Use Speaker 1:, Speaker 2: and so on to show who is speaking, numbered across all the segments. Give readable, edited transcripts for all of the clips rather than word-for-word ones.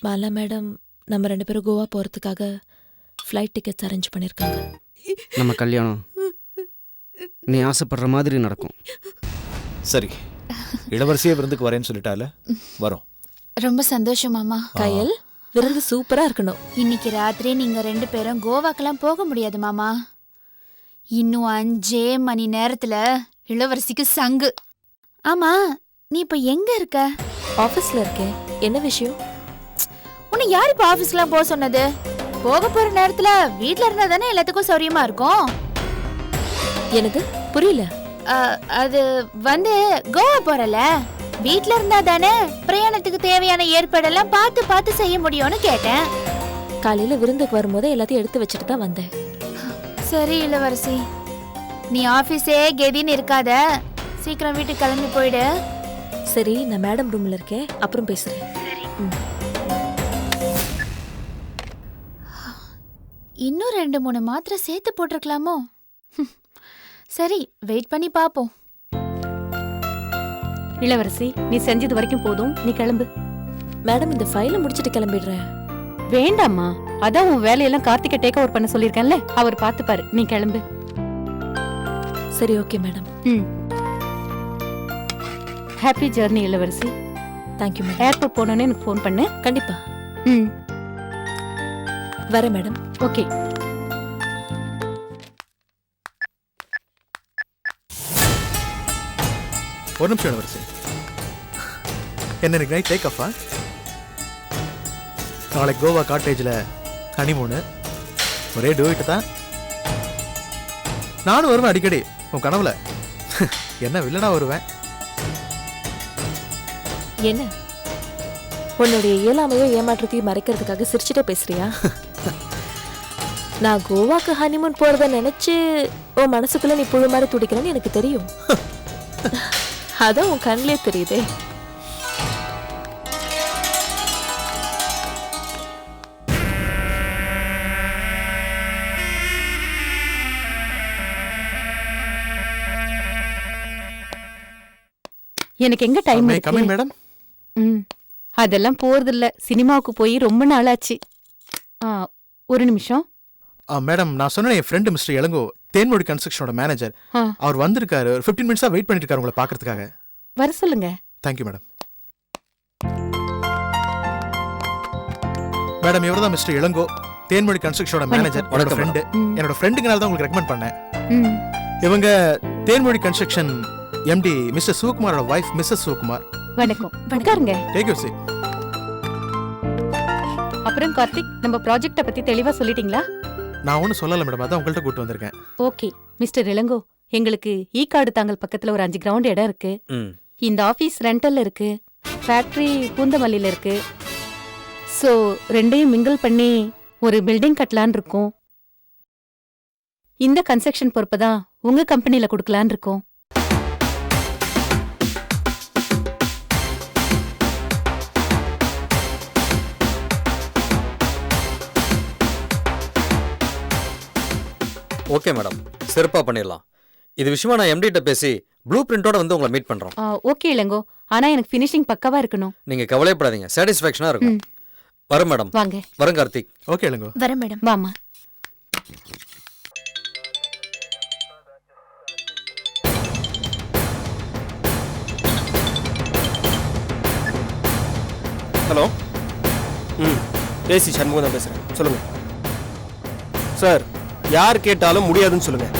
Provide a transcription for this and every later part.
Speaker 1: Mala madam நம்ம 2 பேரும் கோவா போகிறதுக்காக ஃப்ளைட் டிக்கெட்ஸ் அரேஞ்ச் பண்ணியிருக்காங்க.
Speaker 2: நம்ம கல்யாணம் நீ ஆசைப்படுற மாதிரி நடக்கும்.
Speaker 3: சரி, இளவரசியே விருந்துக்கு வரேன்னு சொல்லிட்டால, வரோம்.
Speaker 4: ரொம்ப சந்தோஷம் மாமா.
Speaker 1: கயல், விருந்து சூப்பராக இருக்கணும்.
Speaker 4: இன்னைக்கு ராத்திரி நீங்க 2 பேரும் கோவாக்கெல்லாம் போக முடியாது மாமா. இன்னும் 5 மணி நேரத்துல இளவரசிக்கு சங்கு. ஆமா, நீ இப்ப எங்க இருக்க?
Speaker 1: ஆஃபீஸில் இருக்கேன். என்ன விஷயம்?
Speaker 4: உன்னை யார் இப்ப ஆபீஸ்க்குலாம் போக சொன்னது? போக போற நேரத்துல வீட்ல இருந்தா தானே எல்லாத்துக்கும் சௌரியமா இருக்கும்.
Speaker 1: எனக்கு புரியல.
Speaker 4: அது வந்து கோவா போறல, வீட்ல இருந்தா தானே பிரயாணத்துக்கு தேவையான ஏற்பாடெல்லாம் பார்த்து பார்த்து செய்ய முடியும்னு கேட்டேன்.
Speaker 1: காலையில் விருந்துக்கு வரும்போது எல்லாத்தையும் எடுத்து வச்சுட்டு தான் வந்தேன்.
Speaker 4: சரி இளவரசி, நீ ஆபீஸே கெதின்னு இருக்காத, சீக்கிரம் வீட்டுக்கு கிளம்பி போயிடு.
Speaker 1: சரி, நான் மேடம் ரூமில் இருக்கேன், அப்புறம் பேசுகிறேன்.
Speaker 4: இன்னும் 2-3 மாத்திரை சேர்த்து போட்டிருக்கலாமோ? சரி, வெயிட் பண்ணி பாப்போம்.
Speaker 5: இளவரசி, நீ செஞ்சது வரைக்கும் போதும், நீ கிளம்பு.
Speaker 1: மேடம், இந்த ஃபைலை முடிச்சிட்டு கிளம்பிடுறேன்.
Speaker 5: வேண்டாமா, அதான் உன் வேலையெல்லாம் கார்த்திகை டேக் ஓவர் பண்ண சொல்லியிருக்கேன்ல, அவர் பார்த்துப்பாரு. நீ கிளம்பு.
Speaker 1: சரி, ஓகே மேடம்.
Speaker 5: ஹாப்பி ஜர்னி இளவரசி.
Speaker 1: Thank you madam.
Speaker 5: ஏர்போர்ட் போனோன்னே எனக்கு ஃபோன் பண்ணு.
Speaker 1: கண்டிப்பா வரேன் மேடம்.
Speaker 5: ஓகே.
Speaker 3: ஒரு நிமிஷம் இளவரசி. என்ன இன்னைக்கு நைட் டேக் ஆஃபா? நாளைக்கு கோவா காட்டேஜில் ஹனிமூனு. ஒரே டூயிட்டு தான். நானும் வருவேன் அடிக்கடி உன் கனவுல. என்ன வில்லனா வருவேன்.
Speaker 1: என்ன உன்னுடைய இயலாமையோ ஏமாற்றத்தையும் மறைக்கிறதுக்காக சிரிச்சுட்டே பேசுறியா? நான் கோவாக்கு ஹனிமூன் போறத நினைச்சு உன் மனசுக்குள்ள நீ புழு மாதிரி துடிக்கிறேன்னு எனக்கு தெரியும். அதான் உன் கண்ணிலே தெரியுதே.
Speaker 5: எனக்கு எங்க டைம் இருக்கு
Speaker 3: மேடம்?
Speaker 5: அதெல்லாம் போறது இல்ல. சினிமாவுக்கு போய் ரொம்ப நாளாச்சு. ஒரு நிமிஷம்
Speaker 3: மேடம், நான் சொன்ன என் ஃப்ரெண்ட் மிஸ்டர் இளங்கோ, தேன்மொழி கன்ஸ்ட்ரக்ஷனோட மேனேஜர், அவர் வந்திருக்காரு. ஒரு 15 மினிட்ஸா வெயிட் பண்ணிட்டு இருக்காரு உங்களை பாக்குறதுக்காக.
Speaker 5: வர சொல்லுங்க.
Speaker 3: Thank you madam. மேடம், இவர்தான் மிஸ்டர் இளங்கோ, தேன்மொழி கன்ஸ்ட்ரக்ஷனோட மேனேஜர். என்னோட ஃப்ரெண்டு. என்னோட ஃப்ரெண்டுங்கனால தான் உங்களுக்கு ரெக்கமெண்ட் பண்ணேன். இவங்க தேன்மொழி கன்ஸ்ட்ரக்ஷன் எம்டி மிஸ்டர் சிவகுமாரோட வைஃப் மிஸ்ஸஸ் சிவகுமார்.
Speaker 5: வணக்கம். உட்காருங்க.
Speaker 3: Take you seat.
Speaker 5: அப்புறம் கார்த்திக், நம்ம ப்ராஜெக்ட்ட பத்தி தெளிவா சொல்லிட்டீங்களா?
Speaker 3: நான் ஒன்னும் சொல்லல மேடம், அதான் உங்கள்கிட்ட கூட்டு வந்திருக்கேன்.
Speaker 5: ஓகே மிஸ்டர் இளங்கோ, எங்களுக்கு ஈக்காடு தாங்கல் பக்கத்துல ஒரு 5 கிரவுண்ட் இடம் இருக்கு. இந்த ஆபீஸ் ரெண்டல்ல இருக்கு, ஃபேக்டரி பூந்தமல்லியில இருக்கு. சோ ரெண்டையும் மிங்கிள் பண்ணி ஒரு பில்டிங் கட்டலான் இருக்கோம். இந்த கன்ஸ்ட்ரக்ஷன் பொறுப்பு தான் உங்க கம்பெனில கொடுக்கலான் இருக்கோம்.
Speaker 6: ஓகே மேடம், சிறப்பாக பண்ணிடலாம். இது விஷயமா நான் எம்டிட்ட பேசி ப்ளூ பிரிண்டோட வந்து உங்களை மீட் பண்றோம்.
Speaker 5: ஓகே இளங்கோ, ஆனா எனக்கு ஃபினிஷிங் பக்கவா இருக்கணும்.
Speaker 6: நீங்க கவலைப்படாதீங்க, சாட்டிஸ்ஃபேக்ஷனா இருக்கும். வரேன் மேடம்.
Speaker 5: வாங்க.
Speaker 6: வரேன் கார்த்திக்.
Speaker 3: ஓகே இளங்கோ.
Speaker 4: வரேன் மேடம்.
Speaker 5: வாமா.
Speaker 7: ஹலோ. ஏசி சண்முகம் தான் பேசுகிறேன். சொல்லுங்கள் சார். யார் கேட்டாலும் முடியாதுன்னு சொல்லுங்கள்,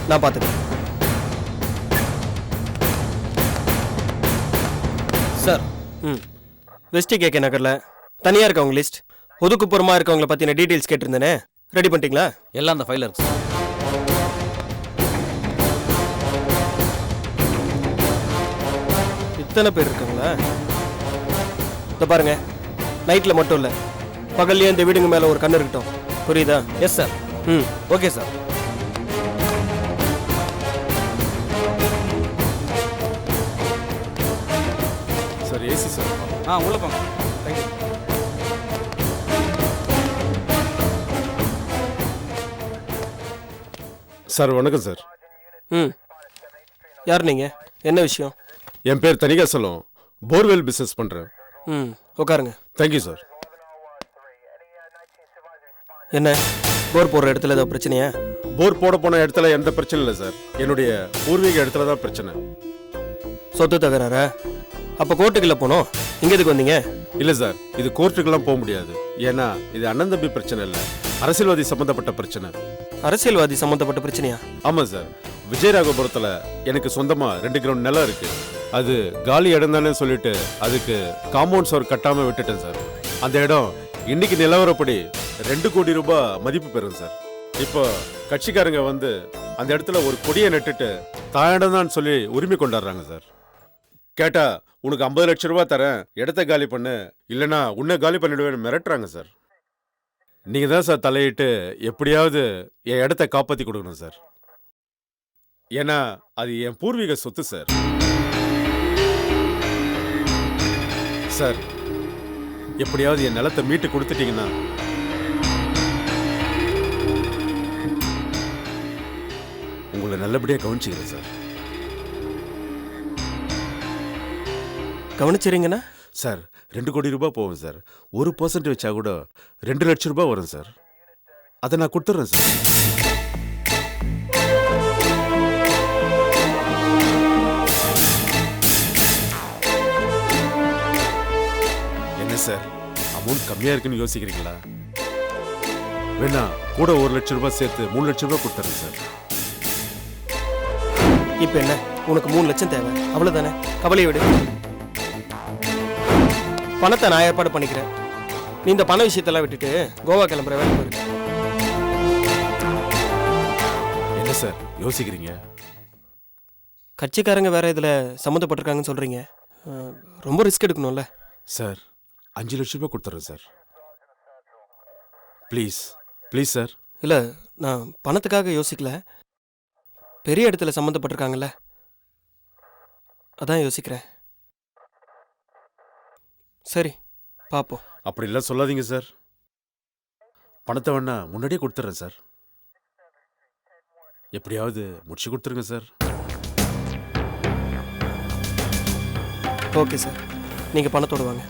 Speaker 7: நான் பார்த்துக்கிறேன் சார். வெஸ்டி கேகே நகரில் தனியாக இருக்கவங்க லிஸ்ட், ஒதுக்குப்புறமாக இருக்கவங்களை பற்றின டீட்டெயில்ஸ் கேட்டிருந்தேனே, ரெடி பண்ணிட்டீங்களா?
Speaker 6: எல்லாம் அந்த ஃபைலில் இருக்கு சார்.
Speaker 7: இத்தனை பேர் இருக்காங்களா? இதை பாருங்க, நைட்டில் மட்டும் இல்லை, பகல்லையே இந்த வீடுங்க மேலே ஒரு கண்ணு இருக்கட்டும், புரியுதா?
Speaker 6: Yes sir. Okay sir.
Speaker 7: Sir AC sir.
Speaker 6: உள்ள போங்க.
Speaker 7: Thank you
Speaker 8: sir. வணக்கம் சார்.
Speaker 7: யார் நீங்கள்? என்ன விஷயம்?
Speaker 8: என் பேர் தனிகா செல்வம், போர்வெல் பிஸ்னஸ் பண்ணுறேன்.
Speaker 7: உட்காருங்க.
Speaker 8: Thank you sir.
Speaker 7: என்ன போர் போடுற இடத்துல ஏதோ பிரச்சனையா?
Speaker 8: போர் போட போன இடத்துல எந்த பிரச்சனை இல்லை சார். என்னுடைய பூர்வீக இடத்துல தான் பிரச்சனை.
Speaker 7: சொத்து தகராறா? அப்போ கோர்ட்டுக்குள்ள போனோம். இங்க எதுக்கு வந்தீங்க?
Speaker 8: இல்லை சார், இது கோர்ட்டுக்கெல்லாம் போக முடியாது. ஏன்னா இது அண்ணன் தம்பி பிரச்சனை இல்லை, அரசியல்வாதி சம்பந்தப்பட்ட பிரச்சனை.
Speaker 7: அரசியல்வாதி சம்மந்தப்பட்ட பிரச்சனையா?
Speaker 8: ஆமாம் சார், விஜயராகபுரத்தில் எனக்கு சொந்தமாக 2 கிரவுண்ட் நிலம் இருக்கு. அது காலி இடம் தானே சொல்லிட்டு அதுக்கு காம்பவுண்ட் சுவர் கட்டாமல் விட்டுட்டேன் சார். அந்த இடம் இன்னைக்கு நிலவரப்படி 2 கோடி ரூபாய் மதிப்பு பெறும் சார். இப்போ கட்சிக்காரங்க வந்து அந்த இடத்துல ஒரு கொடியை நட்டுட்டு தாயிடம் தான் சொல்லி உரிமை கொண்டாடுறாங்க சார். கேட்டா உனக்கு 50 லட்சம் ரூபாய் தரேன், இடத்த காலி பண்ணு, இல்லைன்னா உன்னை காலி பண்ணிடுவேன்னு மிரட்டுறாங்க சார். நீங்க தான் சார் தலையிட்டு எப்படியாவது என் இடத்த காப்பாற்றி கொடுக்கணும் சார். ஏன்னா அது என் பூர்வீக சொத்து சார். சார் எப்படியாவது என் நிலத்தை மீட்டு கொடுத்துட்டீங்கன்னா உங்களை நல்லபடியாக கவனிச்சுக்கிறேன் சார்.
Speaker 7: கவனிச்சிருங்கன்னா
Speaker 8: சார் 2 கோடி ரூபாய் போகும் சார். 1% வச்சா கூட 2 லட்சம் ரூபாய் வரும் சார். அதை நான் கொடுத்துட்றேன் சார். என்ன சார் அமௌண்ட் கம்மியா இருக்குன்னு யோசிக்கிறீங்களா? வேணா கூட 1 லட்சம் ரூபாய் சேர்த்து 3 லட்சம் ரூபாய் கொடுத்துறேன் சார்.
Speaker 7: இப்போ என்ன, உனக்கு 3 லட்சம் தேவை, அவ்வளவுதானே? கவலையை விடு. பணத்தை நான் ஏற்பாடு பண்ணிக்கிறேன். நீ இந்த பண விஷயத்தெல்லாம் விட்டுட்டு கோவா கிளம்புற வேலை பாரு.
Speaker 8: என்ன சார் யோசிக்கிறீங்க?
Speaker 7: கட்சிக்காரங்க வேற இதுல சம்மந்தப்பட்டிருக்காங்கன்னு சொல்றீங்க. ரொம்ப ரிஸ்க் எடுக்கணும்ல
Speaker 8: சார். 5 லட்சம் ரூபாய் கொடுத்துறேன் சார். Please please sir.
Speaker 7: இல்லை, நான் பணத்துக்காக யோசிக்கல. பெரிய இடத்துல சம்மந்தப்பட்டிருக்காங்கல்ல, அதான் யோசிக்கிறேன். சரி பார்ப்போம்.
Speaker 8: அப்படிலாம் சொல்லாதீங்க சார். பணத்தை வேணா முன்னாடியே கொடுத்துட்றேன் சார். எப்படியாவது முடிச்சு கொடுத்துருங்க சார்.
Speaker 7: ஓகே சார், நீங்கள் பணத்தோட வாங்க,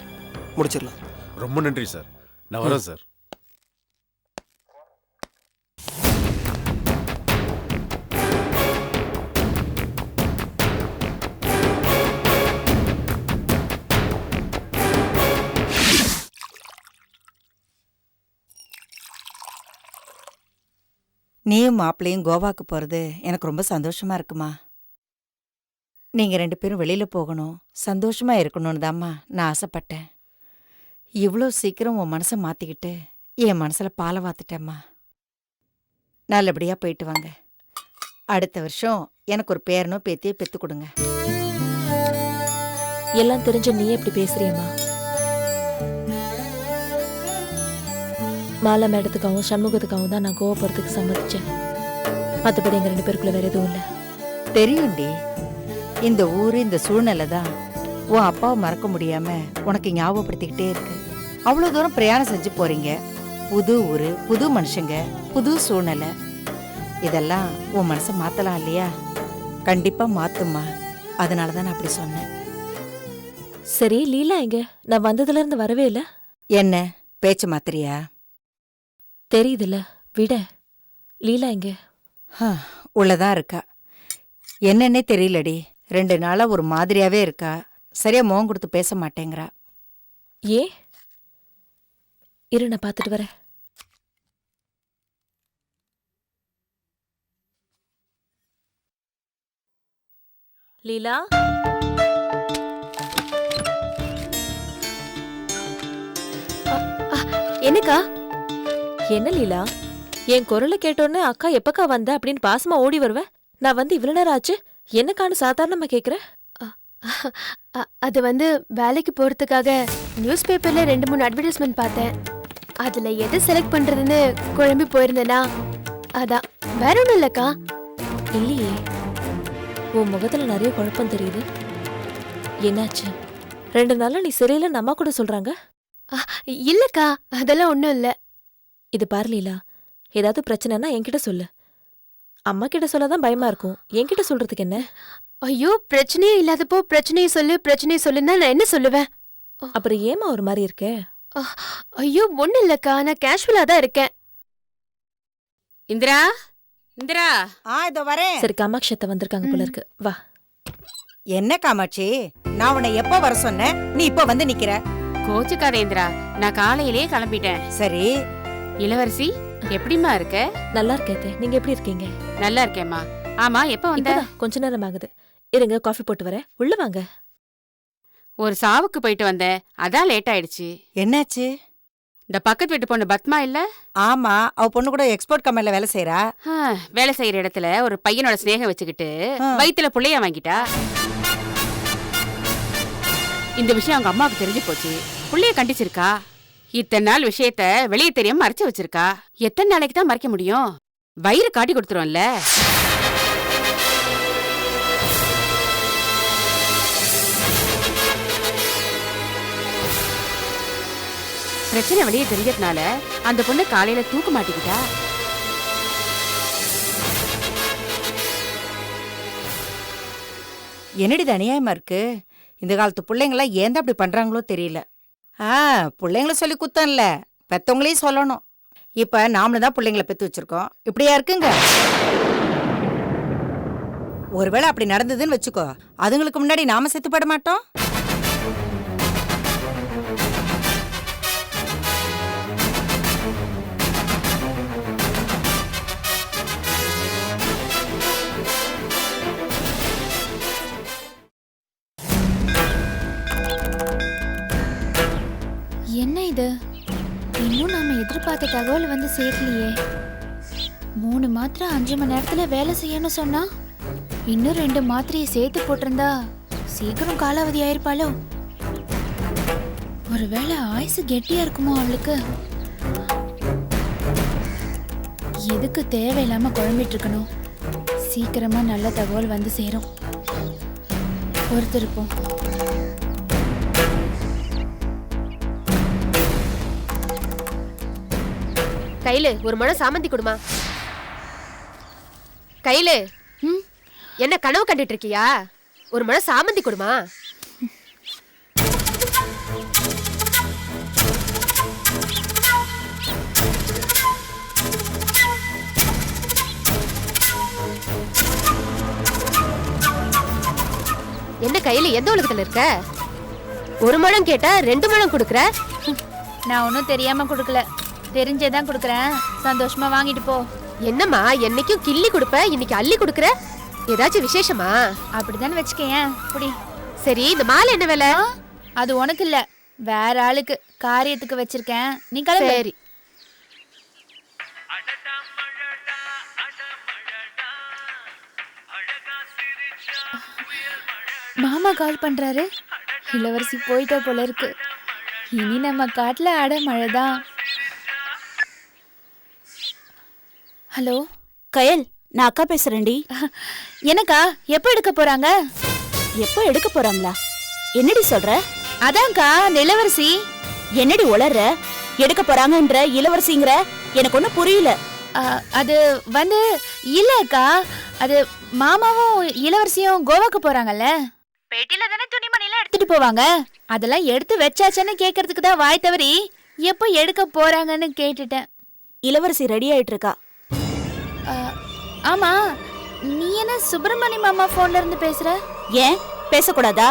Speaker 7: முடிச்சிடலாம்.
Speaker 8: ரொம்ப நன்றி சார். நான் வரேன் சார்.
Speaker 9: நீயும் மாப்பிள்ளையும் கோவாக்கு போகிறது எனக்கு ரொம்ப சந்தோஷமா இருக்குமா. நீங்கள் 2 பேரும் வெளியில் போகணும், சந்தோஷமா இருக்கணும்னு தாம்மா நான் ஆசைப்பட்டேன். இவ்வளோ சீக்கிரம் உன் மனசை மாற்றிக்கிட்டு என் மனசில் பாலை வாத்துட்டேம்மா. நல்லபடியாக போயிட்டு வாங்க. அடுத்த வருஷம் எனக்கு ஒரு பேரனோ பேத்தியோ பெற்று கொடுங்க.
Speaker 1: எல்லாம் தெரிஞ்ச நீ எப்படி பேசுறியம்மா? மாலா மேடத்துக்காகவும் சண்முகத்துக்காகவும் தான் நான் கோவா போகிறதுக்கு சம்மதிச்சேன். மற்றபடி எங்கள் 2 பேருக்குள்ள வேற எதுவும் இல்லை.
Speaker 9: தெரியும்டி, இந்த ஊர் இந்த சூழ்நிலை தான் உன் அப்பாவை மறக்க முடியாம உனக்கு ஞாபகப்படுத்திக்கிட்டே இருக்கு. அவ்வளோ தூரம் பிரயாணம் செஞ்சு போறீங்க. புது ஊரு, புது மனுஷங்க, புது சூழ்நிலை. இதெல்லாம் உன் மனசை மாத்தலாம் இல்லையா? கண்டிப்பா மாத்தும்மா. அதனால தான் நான் அப்படி சொன்னேன்.
Speaker 1: சரி, லீலா எங்க? நான் வந்ததுல இருந்து வரவே இல்லை.
Speaker 9: என்ன பேச்சு மாத்திரியா?
Speaker 1: தெரியுதுல்ல, விட. லீலா எங்க?
Speaker 9: உள்ளதான் இருக்கா. என்னன்னே தெரியலடி, 2 நாளா ஒரு மாதிரியாவே இருக்கா. சரியா முகம் கொடுத்து பேச மாட்டேங்கிறா.
Speaker 1: ஏ இரு, நான் பார்த்துட்டு வரேன். லீலா,
Speaker 4: என்னக்கா?
Speaker 1: என்ன லீலா, என் குரலை கேட்டோன்னே அக்கா எப்பக்கா வந்த அப்படின்னு பாசமா ஓடி வருவேன். நான் வந்து இவ்வளவு நேரம் ஆச்சு, என்னக்கான்னு சாதாரணமா கேக்குறேன்.
Speaker 10: அது வந்து வேலைக்கு போறதுக்காக நியூஸ் பேப்பர்ல 2-3 அட்வர்டைஸ்மெண்ட் பார்த்தேன். அதுல எதை செலக்ட் பண்றதுன்னு குழம்பி போயிருந்தேனா, அதான். வேற ஒண்ணும் இல்லக்கா.
Speaker 1: இல்லையே, உன் முகத்துல நிறைய குழப்பம் தெரியுது. என்னாச்சு? 2 நாளா நீ சரியில்லைன்னு அம்மா கூட சொல்றாங்க.
Speaker 10: இல்லக்கா, அதெல்லாம் ஒண்ணும் இல்ல.
Speaker 1: இது பாரு லீலா, ஏதாவது பிரச்சனைனா என்கிட்ட சொல்லு. அம்மா கிட்ட சொல்லதான் பயமா இருக்கும், என்கிட்ட சொல்றதுக்கு என்ன?
Speaker 10: ஐயோ, பிரச்சனையே இல்லாதப்போ பிரச்சனையை சொல்லுன்னா நான் என்ன சொல்லுவேன்?
Speaker 1: அப்புறம் ஏமா ஒரு மாதிரி இருக்க?
Speaker 10: ஐயோ, ஒண்ணும் இல்லக்கா, நான் கேஷுவலா தான் இருக்கேன்.
Speaker 11: இந்திரா இந்திரா
Speaker 9: இதோ வரேன்.
Speaker 1: சரி காமாட்சியத்தை வந்திருக்காங்க போல இருக்கு, வா.
Speaker 9: என்ன காமாட்சி, நான் உன்னை எப்போ வர சொன்னேன், நீ இப்ப வந்து நிக்கிற?
Speaker 11: கோச்சுக்காத இந்திரா, நான் காலையிலேயே கிளம்பிட்டேன்.
Speaker 9: சரி,
Speaker 11: இளவரசி எப்படிம்மா இருக்க?
Speaker 1: நல்லா இருக்கேன். நீங்க எப்படி இருக்கீங்க?
Speaker 11: நல்லா இருக்கேம்மா. ஆமா, எப்ப வந்த?
Speaker 1: இப்பதான் கொஞ்ச நேரம் ஆகுது. இருங்க, காஃபி போட்டு வரேன். உள்ள வாங்க.
Speaker 11: ஒரு சாவுக்கு போயிட்டு வந்தேன், அதான் லேட் ஆயிடுச்சு.
Speaker 9: என்னாச்சு?
Speaker 11: இந்த பக்கத்து வீட்டு பொண்ணு பத்மா இல்ல?
Speaker 9: ஆமா, அவ பொண்ணு கூட எக்ஸ்போர்ட் கம்பெனில வேலை செய்யறா.
Speaker 11: வேலை செய்யற இடத்துல ஒரு பையனோட ஸ்நேகம் வச்சுக்கிட்டு வயித்துல புள்ளைய வாங்கிட்டா. இந்த விஷயம் அவங்க அம்மாவுக்கு தெரிஞ்சு போச்சு. புள்ளைய கண்டிச்சிருக்கா. இத்தனை நாள் விஷயத்த வெளியே தெரியாம மறைச்சு வச்சிருக்கா. எத்தனை நாளைக்கு தான் மறைக்க முடியும்? வயிறு காட்டி கொடுத்துருவோம்ல. பிரச்சனை வெளியே தெரிஞ்சதுனால அந்த பொண்ணு காலையில தூக்க மாட்டிக்கிட்டா.
Speaker 9: என்னடி அநியாயமா இருக்கு? இந்த காலத்து பிள்ளைங்களாம் ஏன் அப்படி பண்றாங்களோ தெரியல. பிள்ளைங்கள சொல்லி குத்தம் இல்ல, பெத்தவங்களையும் சொல்லணும். இப்ப நாமளும் தான் பிள்ளைங்கள பெத்து வச்சிருக்கோம். இப்படியா இருக்குங்க? ஒருவேளை அப்படி நடந்ததுன்னு வச்சுக்கோ, அதுங்களுக்கு முன்னாடி நாம செத்துப்பட மாட்டோம்?
Speaker 4: என்ன இது? இன்னும் நாம எதிர்பார்த்த தகவல் வந்து சேர்க்கலையே. 3 மாத்திரை 5 மணி நேரத்துல வேலை செய்யணும் சொன்னா, இன்னும் 2 மாத்திரையை சேர்த்து போட்டிருந்தா சீக்கிரம் காலாவதி ஆயிருப்பாளோ? ஒருவேளை ஆயுசு கெட்டியா இருக்குமோ அவளுக்கு? எதுக்கு தேவையில்லாம குழம்பிட்டு இருக்கணும்? சீக்கிரமா நல்ல தகவல் வந்து சேரும். பொறுத்திருப்போம்.
Speaker 10: கையில ஒரு மணம் சாமந்தி கொடுமா. கையில என்ன கனவு கண்டுட்டு இருக்கியா? ஒரு மணம் சாமந்தி கொடுமா. என்ன கையில எந்த உலகத்துல இருக்க? ஒரு மணம் கேட்டா 2 மணம் கொடுக்கற.
Speaker 4: நான் ஒன்னும் தெரியாம கொடுக்கல, தெரிஞ்சேதான் கொடுக்கறேன். சந்தோஷமா வாங்கிட்டு போ.
Speaker 10: என்னம்மா என்னைக்கும் கிள்ளி கொடுப்ப, இன்னைக்கு அள்ளி கொடுக்கற? ஏதாச்சும் விசேஷமா?
Speaker 4: அப்படிதான் வச்சுக்கேன். புடி.
Speaker 10: சரி, இந்த மாலை என்ன விலை?
Speaker 4: அது உனக்கு இல்ல, வேற ஆளுக்கு காரியத்துக்கு வச்சிருக்கேன். நீ கிளம்பு.
Speaker 10: சரி.
Speaker 4: மாமா கால் பண்றாரு. இளவரசி போயிட்டா போல இருக்கு. இனி நம்ம காட்டுல அட மழைதான். ஹலோ
Speaker 12: கயல், நான் அக்கா பேசுறேன்டி.
Speaker 4: எனக்கா? எப்போ எடுக்க போறாங்க?
Speaker 12: எப்போ எடுக்க போறாங்களா? என்னடி சொல்ற?
Speaker 4: அதான்க்கா இளவரசி.
Speaker 12: என்னடி உளற? எடுக்க போறாங்கன்ற இளவரசிங்கிற? எனக்கு ஒன்னும் புரியல.
Speaker 4: அது வந்து இல்லக்கா, அது மாமாவும் இளவரசியும் கோவாக்கு போறாங்கல்ல. பேட்டில தானே துணிமணிலாம் எடுத்துட்டு போவாங்க. அதெல்லாம் எடுத்து வச்சாச்சன்னு கேக்குறதுக்கு தான் வாய் தவறி எப்போ எடுக்க போறாங்கன்னு கேட்டுட்டேன்.
Speaker 12: இளவரசி ரெடி ஆயிட்டு இருக்கா.
Speaker 4: ஆமா, நீ என்ன சுப்பிரமணி மாமா போன்ல இருந்து பேசுற?
Speaker 12: ஏன் பேசக்கூடாதா?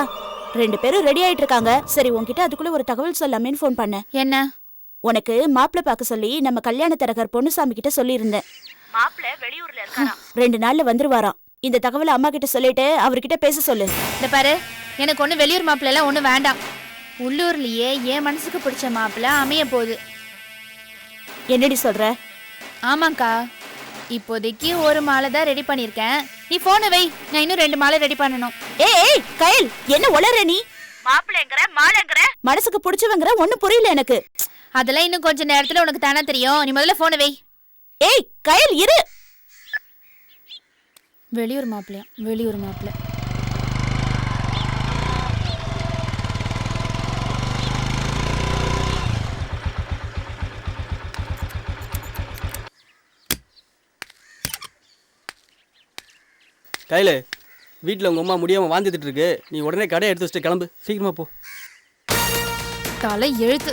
Speaker 12: 2 பேரும் ரெடி ஆயிட்டு இருக்காங்க. சரி, உன்கிட்ட அதுக்குள்ள ஒரு தகவல் சொல்லாமேன்னு போன் பண்ண.
Speaker 4: என்ன?
Speaker 12: உனக்கு மாப்பிள்ளை பார்க்க சொல்லி நம்ம கல்யாண தரகர் பொன்னுசாமி கிட்ட சொல்லியிருந்தேன். மாப்பிள்ளை வெளியூர்ல இருக்காராம், 2 நாள்ல வந்துருவாராம். இந்த தகவலை அம்மா கிட்ட சொல்லிட்டு அவர்கிட்ட பேச சொல்லு.
Speaker 4: இந்த பாரு, எனக்கு ஒண்ணு வெளியூர் மாப்பிள்ள எல்லாம் ஒண்ணு வேண்டாம். உள்ளூர்லயே என் மனசுக்கு பிடிச்ச மாப்பிள்ள அமைய போகுது.
Speaker 12: என்னடி சொல்ற?
Speaker 4: ஆமாக்கா, இப்போதைக்கு ஒரு மாலை தான் ரெடி பண்ணிருக்கேன். நீ போனை வை, நான் இன்னும் 2 மாலை ரெடி பண்ணணும்.
Speaker 12: ஏய் கயல், என்ன உளற நீ? மாப்பிள்ளைங்கற மாலைங்கற மனசுக்கு பிடிச்சவங்கற ஒண்ணு புரியல எனக்கு.
Speaker 4: அதெல்லாம் இன்னும் கொஞ்ச நேரத்துல உனக்கு தானா தெரியும். நீ முதல்ல போனை வை.
Speaker 12: ஏய் கயல் இரு.
Speaker 4: வெளியூர் மாப்பிள்ளையா? வெளியூர் மாப்பிள்ளை.
Speaker 7: கையில வீட்டில் உங்கள் அம்மா முடியாமல் வாழ்ந்துட்டு இருக்கு. நீ உடனே கடையை எடுத்து வச்சுட்டு கிளம்பு, சீக்கிரமா போ.
Speaker 4: தலை எழுத்து.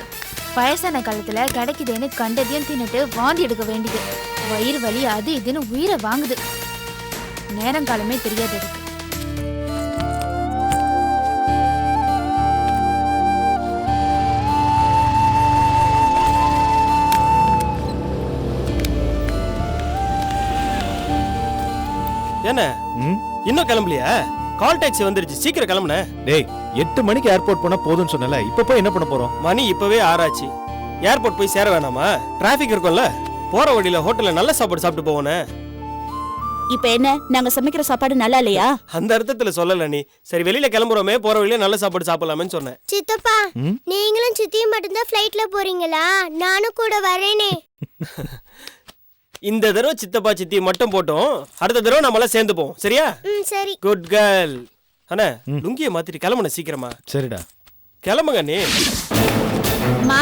Speaker 4: வயசான காலத்துல கிடைக்குதுன்னு கண்டதையும் தின்னுட்டு வாந்தி எடுக்க வேண்டியது. வயிறு வலி அது இதுன்னு உயிரை வாங்குது. நேரங்காலமே தெரியாது எனக்கு.
Speaker 7: என்ன இன்னும் கிளம்பலையா? கால் டாக்ஸி வந்துருச்சு, சீக்கிரம் கிளம்புன.
Speaker 3: டேய் 8 மணிக்கு ஏர்போர்ட் போனா போதும்னு சொன்னல, இப்ப போய் என்ன பண்ண போறோம்?
Speaker 7: மணி இப்பவே 6 ஆச்சு. ஏர்போர்ட் போய் சேர வேணாமா? டிராஃபிக் இருக்கும்ல. போற வழியில ஹோட்டல்ல நல்ல சாப்பாடு சாப்பிட்டு போவோனே.
Speaker 12: இப்ப என்ன, நாங்க சமைக்கிற சாப்பாடு நல்லா இல்லையா?
Speaker 7: அந்த அர்த்தத்துல சொல்லல நீ. சரி வெளியில கிளம்புறோமே, போற வழியில நல்ல சாப்பாடு சாப்பிடலாமேன்னு சொன்னேன்.
Speaker 13: சித்தப்பா, நீங்களும் சித்தியும் மட்டும்தான் ஃப்ளைட்ல போறீங்களா? நானும் கூட வரேனே.
Speaker 7: இந்த தடவை சித்தப்பா சித்தி மட்டும் போட்டோம், அடுத்த தடவை நம்மளாம் சேர்ந்து போவோம். சரியா?
Speaker 13: சரி.
Speaker 7: Good girl. அண்ணா லுங்கிய மாத்திட்டு கிளம்புன சீக்கிரமா.
Speaker 3: சரிடா,
Speaker 7: கிளம்புங்க நீ.
Speaker 4: அம்மா,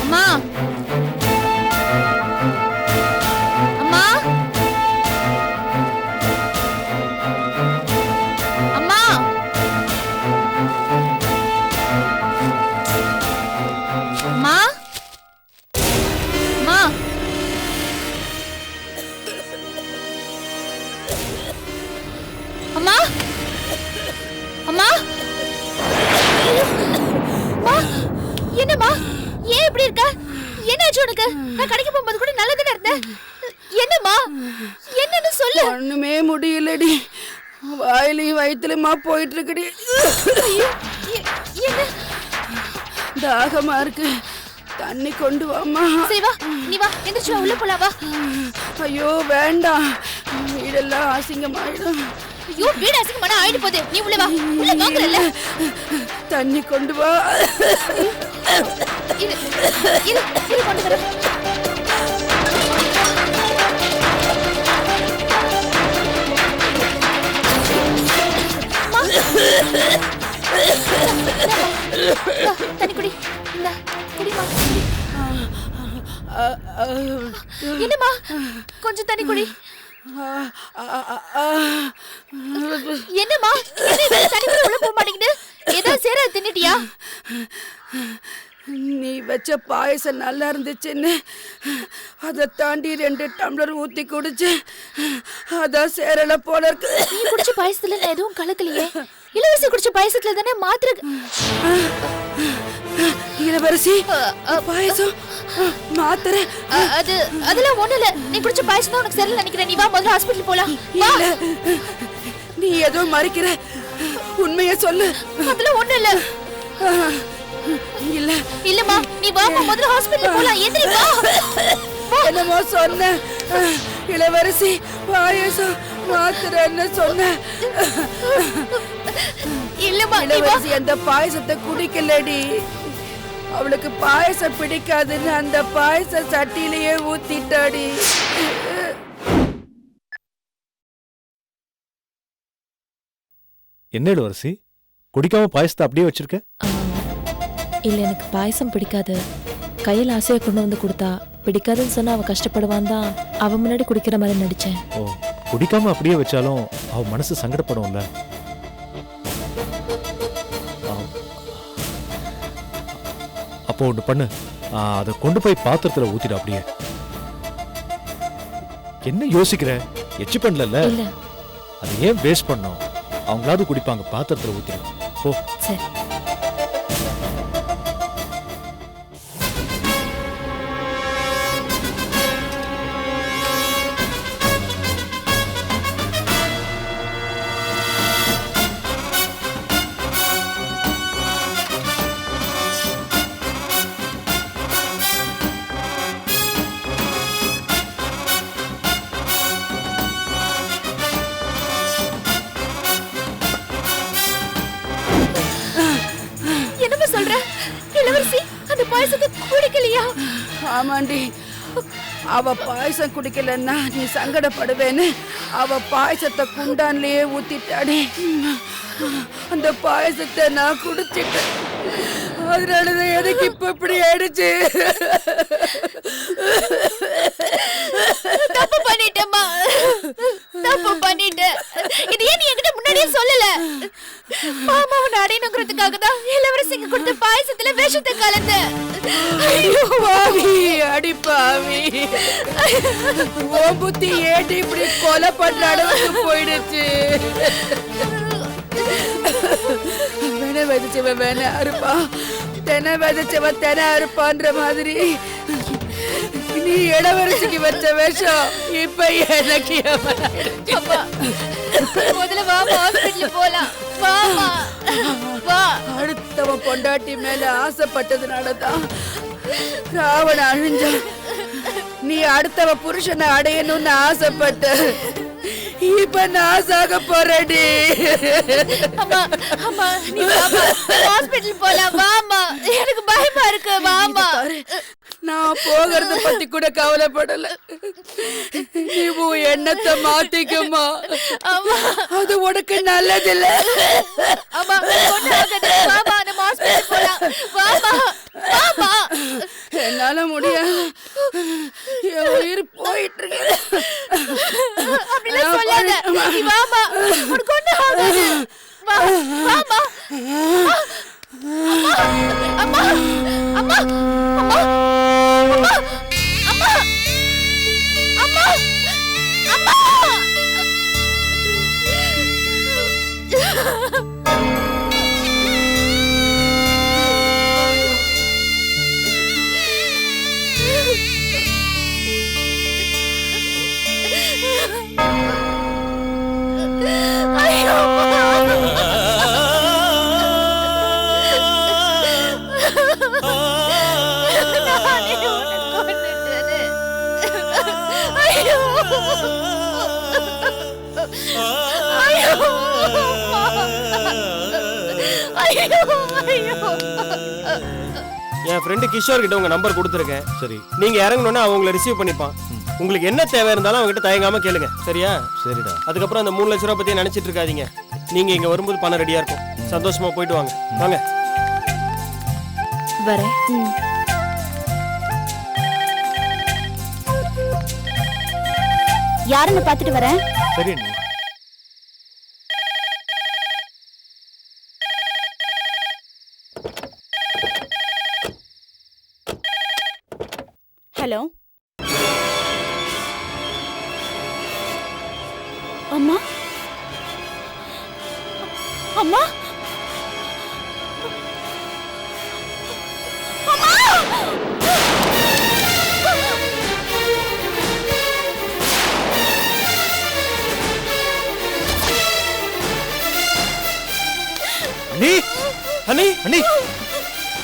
Speaker 4: அம்மா, அம்மா, அம்மா, அம்மா, அம்மா. அம்மா, அம்மா, அம்மா, என்னம்மா ஏன் இப்படி இருக்க? என்னாச்சு உனக்கு? நான் கடைக்கு போகும்போது கூட நல்லதானே இருந்தேன். என்னம்மா, என்னன்னு சொல்லு.
Speaker 11: ஒண்ணுமே முடியலடி, வாயிலையும் வயிற்றுலயுமா போயிட்டு இருக்குடி.
Speaker 4: என்ன?
Speaker 11: தாகமா இருக்கு, தண்ணி கொண்டு வாமா.
Speaker 4: சரி வா, நீ வா, எந்திரிச்சு வா, உள்ள போலாம் வா.
Speaker 11: ஐயோ வேண்டாம், வீடெல்லாம் அசிங்கமாயிடும்.
Speaker 4: ஐயோ வீடு அசிங்கமான ஆயிடு போகுது, நீ உள்ள வா. உள்ள வாங்கறல்ல.
Speaker 11: தண்ணி கொண்டு வா.
Speaker 4: இரு இரு இரு, கொண்டு வரேன். தண்ணி குடி. குடிமா. என்னம்மா, கொஞ்சம் தண்ணி குடி. என்னம்மா, தண்ணி கூட உள்ள போக மாட்டேங்குது. ஏதாவது சேர தின்னுட்டியா?
Speaker 11: நீ வச்ச பாயசம் நல்லா இருந்துச்சுன்னு அதை தாண்டி 2 டம்ளர் ஊத்தி குடிச்சு, அதான் சேரல போல இருக்கு.
Speaker 4: நீ குடிச்ச பாயசத்துல நான் எதுவும் கலக்கலையே. இளவரசி குடிச்ச பாயசத்துல தானே மாத்திரை.
Speaker 11: இளவரசி பாயசம் மாத்திரை
Speaker 4: அதெல்லாம் ஒண்ணு இல்ல. நீ குடிச்ச பாயசம் தான் உனக்கு சரியில்லை நினைக்கிறேன். நீ வா, முதல்ல ஹாஸ்பிட்டல் போலாம்.
Speaker 11: நீ ஏதோ மறைக்கிற, உண்மையை சொல்லு.
Speaker 4: அதெல்லாம் ஒண்ணு இல்ல.
Speaker 11: இல்ல
Speaker 4: இல்லம்மா, நீ வா, முதல்ல ஹாஸ்பிட்டல் போலாம். எந்திரி வா.
Speaker 11: என்னமோ சொன்ன இளவரசி, பாயசம் மாத்திரைன்னு சொன்ன.
Speaker 4: இல்லம்மா,
Speaker 11: இளவரசி அந்த பாயசத்தை குடிக்கலடி. அவளுக்கு பாயசம் பிடிக்காதுன்னு அந்த பாயச சட்டியிலேயே ஊத்திட்டாடி.
Speaker 3: என்ன இளவரசி, குடிக்காம பாயசத்தை அப்படியே வச்சிருக்க?
Speaker 1: இல்ல, எனக்கு பாயசம் பிடிக்காது. கையில் ஆசையை கொண்டு வந்து கொடுத்தா பிடிக்காதுன்னு சொன்னா அவ கஷ்டப்படுவான் தான் அவ முன்னாடி குடிக்கிற மாதிரி நடிச்சேன்.
Speaker 3: ஓ, குடிக்காம அப்படியே வச்சாலும் அவ மனசு சங்கடப்படும்ல. அப்போ ஒன்று பண்ணு, அதை கொண்டு போய் பாத்திரத்துல ஊத்திட. அப்படியே என்ன யோசிக்கிற? எச்சி பண்ணல,
Speaker 1: இல்ல.
Speaker 3: அதை ஏன் வேஸ்ட் பண்ணோம்? அவங்களாவது குடிப்பாங்க, பாத்திரத்துல ஊத்திட. ஓ
Speaker 1: சரி.
Speaker 11: ஆமாண்டி, அவ பாயசம் குடிக்கலன்னா நீ சங்கடப்படுவேன்னு அவ பாயசத்தை குண்டான்லயே ஊத்திட்டாடி. அந்த பாயசத்தை நான் குடிச்சிட்டேன். அதனாலதான் எனக்கு இப்ப இப்படி ஆயிடுச்சு.
Speaker 4: தப்பு பண்ணிட்டேம்மா, தப்பு பண்ணிட்டேன். இது ஏன் நீ என்கிட்ட முன்னாடியே சொல்லல? மாமாவை அடையணுங்கிறதுக்காக தான் இளவரசிங்க கொடுத்த பாயசத்துல விஷத்தை கலந்து. ஐயோ பாவி, அடி பாவி, ஓ புத்தி ஏட்டி இப்படி கொலை பண்ற அளவுக்கு போயிடுச்சு. வேண விதைச்சவன் வேண அறுப்பா, தென விதைச்சவன் தென அறுப்பான்ற மாதிரி நீ இளவரசிக்கு வச்ச வேஷம் இப்ப எனக்கு முதல்ல வா, ஹாஸ்பிட்டல் போலாம். வாமா வா. அடுத்தவன் பொண்டாட்டி மேல ஆசைப்பட்டதுனாலதான் ராவண அழிஞ்ச. நீ அடுத்தவ புருஷனை அடையணும்னு ஆசைப்பட்ட, இப்ப நான் சாக போறடி. அம்மா அம்மா நீ வாமா, ஹாஸ்பிடல் போலாம். வாமா, எனக்கு பயமா இருக்கு. வாமா. நான் போகிறத பத்தி கூட கவலைப்படல. நீ உன் எண்ணத்தை மாத்திக்குமா, அது உனக்கு நல்லதில்ல. அம்மா வாமா, நம்ம ஹாஸ்பிடல் போலாம். வாமா வாமா. என்னால முடியாது, என் உயிர் போயிட்டு இருக்கு. அப்படிலாம் சொல்லாத. நீ வாமா, உனக்கு ஒண்ணு ஆகாது. வா வாமா. அம்மா அம்மா அம்மா அம்மா அம்மா அம்மா அம்மா. ஐயோ
Speaker 7: என் ஃப்ரெண்டு கிஷோர் கிட்ட உங்க நம்பர் கொடுத்துருக்கேன். சரி, நீங்க இறங்கணும்னா அவங்கள ரிசீவ் பண்ணிப்பான். உங்களுக்கு என்ன தேவை இருந்தாலும் அவங்க கிட்ட தயங்காம கேளுங்க. சரியா? சரிடா. அதுக்கப்புறம் அந்த 3 லட்ச ரூபா பத்தி நினைச்சிட்டு இருக்காதீங்க. நீங்க இங்க வரும்போது பணம் ரெடியா இருக்கும். சந்தோஷமா போயிட்டு வாங்க. வாங்க.
Speaker 1: வரேன்.
Speaker 12: யாருன்னு பாத்துட்டு வரேன்.
Speaker 3: சரி.
Speaker 12: ஹலோ அம்மா அம்மா
Speaker 3: அண்ணி அண்ணி அண்ணி,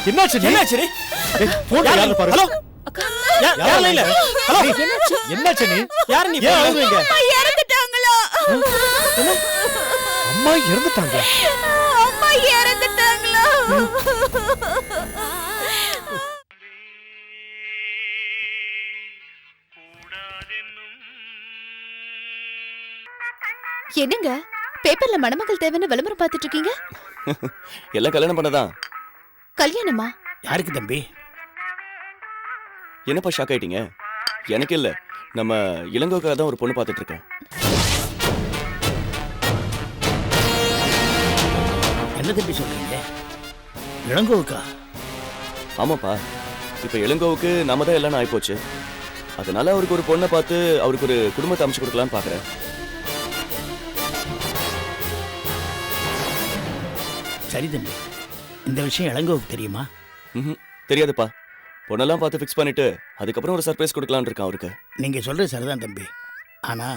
Speaker 3: என்னாச்சு? என்னாச்சு? ஹலோ, யார் இல்ல? ஹலோ, என்னாச்சு? நீ யார்? நீ ஏன் அழுகுறீங்க?
Speaker 4: இறந்துட்டாங்களா?
Speaker 3: அம்மா இறந்துட்டாங்க?
Speaker 4: அம்மா இறந்துட்டாங்களா? என்னங்க பேப்பர்ல மணமகள் தேவைன்னு விளம்பரம் பார்த்துட்டு இருக்கீங்க?
Speaker 14: எல்லாம் கல்யாணம் பண்ணதான்.
Speaker 4: கல்யாணமா?
Speaker 15: யாருக்கு தம்பி?
Speaker 14: என்னப்பா ஷாக் ஆயிட்டீங்க? எனக்கு இல்ல, நம்ம இளங்கோக்காக தான் ஒரு பொண்ணு பார்த்துட்டு இருக்கேன்.
Speaker 15: என்ன தம்பி சொல்றீங்க? இளங்கோவுக்கா?
Speaker 14: ஆமாப்பா, இப்ப இளங்கோவுக்கு நாம தான் எல்லாம் ஆயிப்போச்சு. அதனால அவருக்கு ஒரு பொண்ணை பார்த்து அவருக்கு ஒரு குடும்பத்தை அமைச்சு கொடுக்கலான்னு பாக்குறேன்.
Speaker 15: சரி தம்பி, இந்த விஷயம் இளங்கோவுக்கு தெரியுமா?
Speaker 14: தெரியாதுப்பா. பொண்ணெல்லாம் பார்த்து ஃபிக்ஸ் பண்ணிட்டு அதுக்கப்புறம் ஒரு சர்ப்ரைஸ் கொடுக்கலான்னு இருக்கான் அவருக்கு.
Speaker 15: நீங்க சொல்றது சரிதான் தம்பி. ஆனா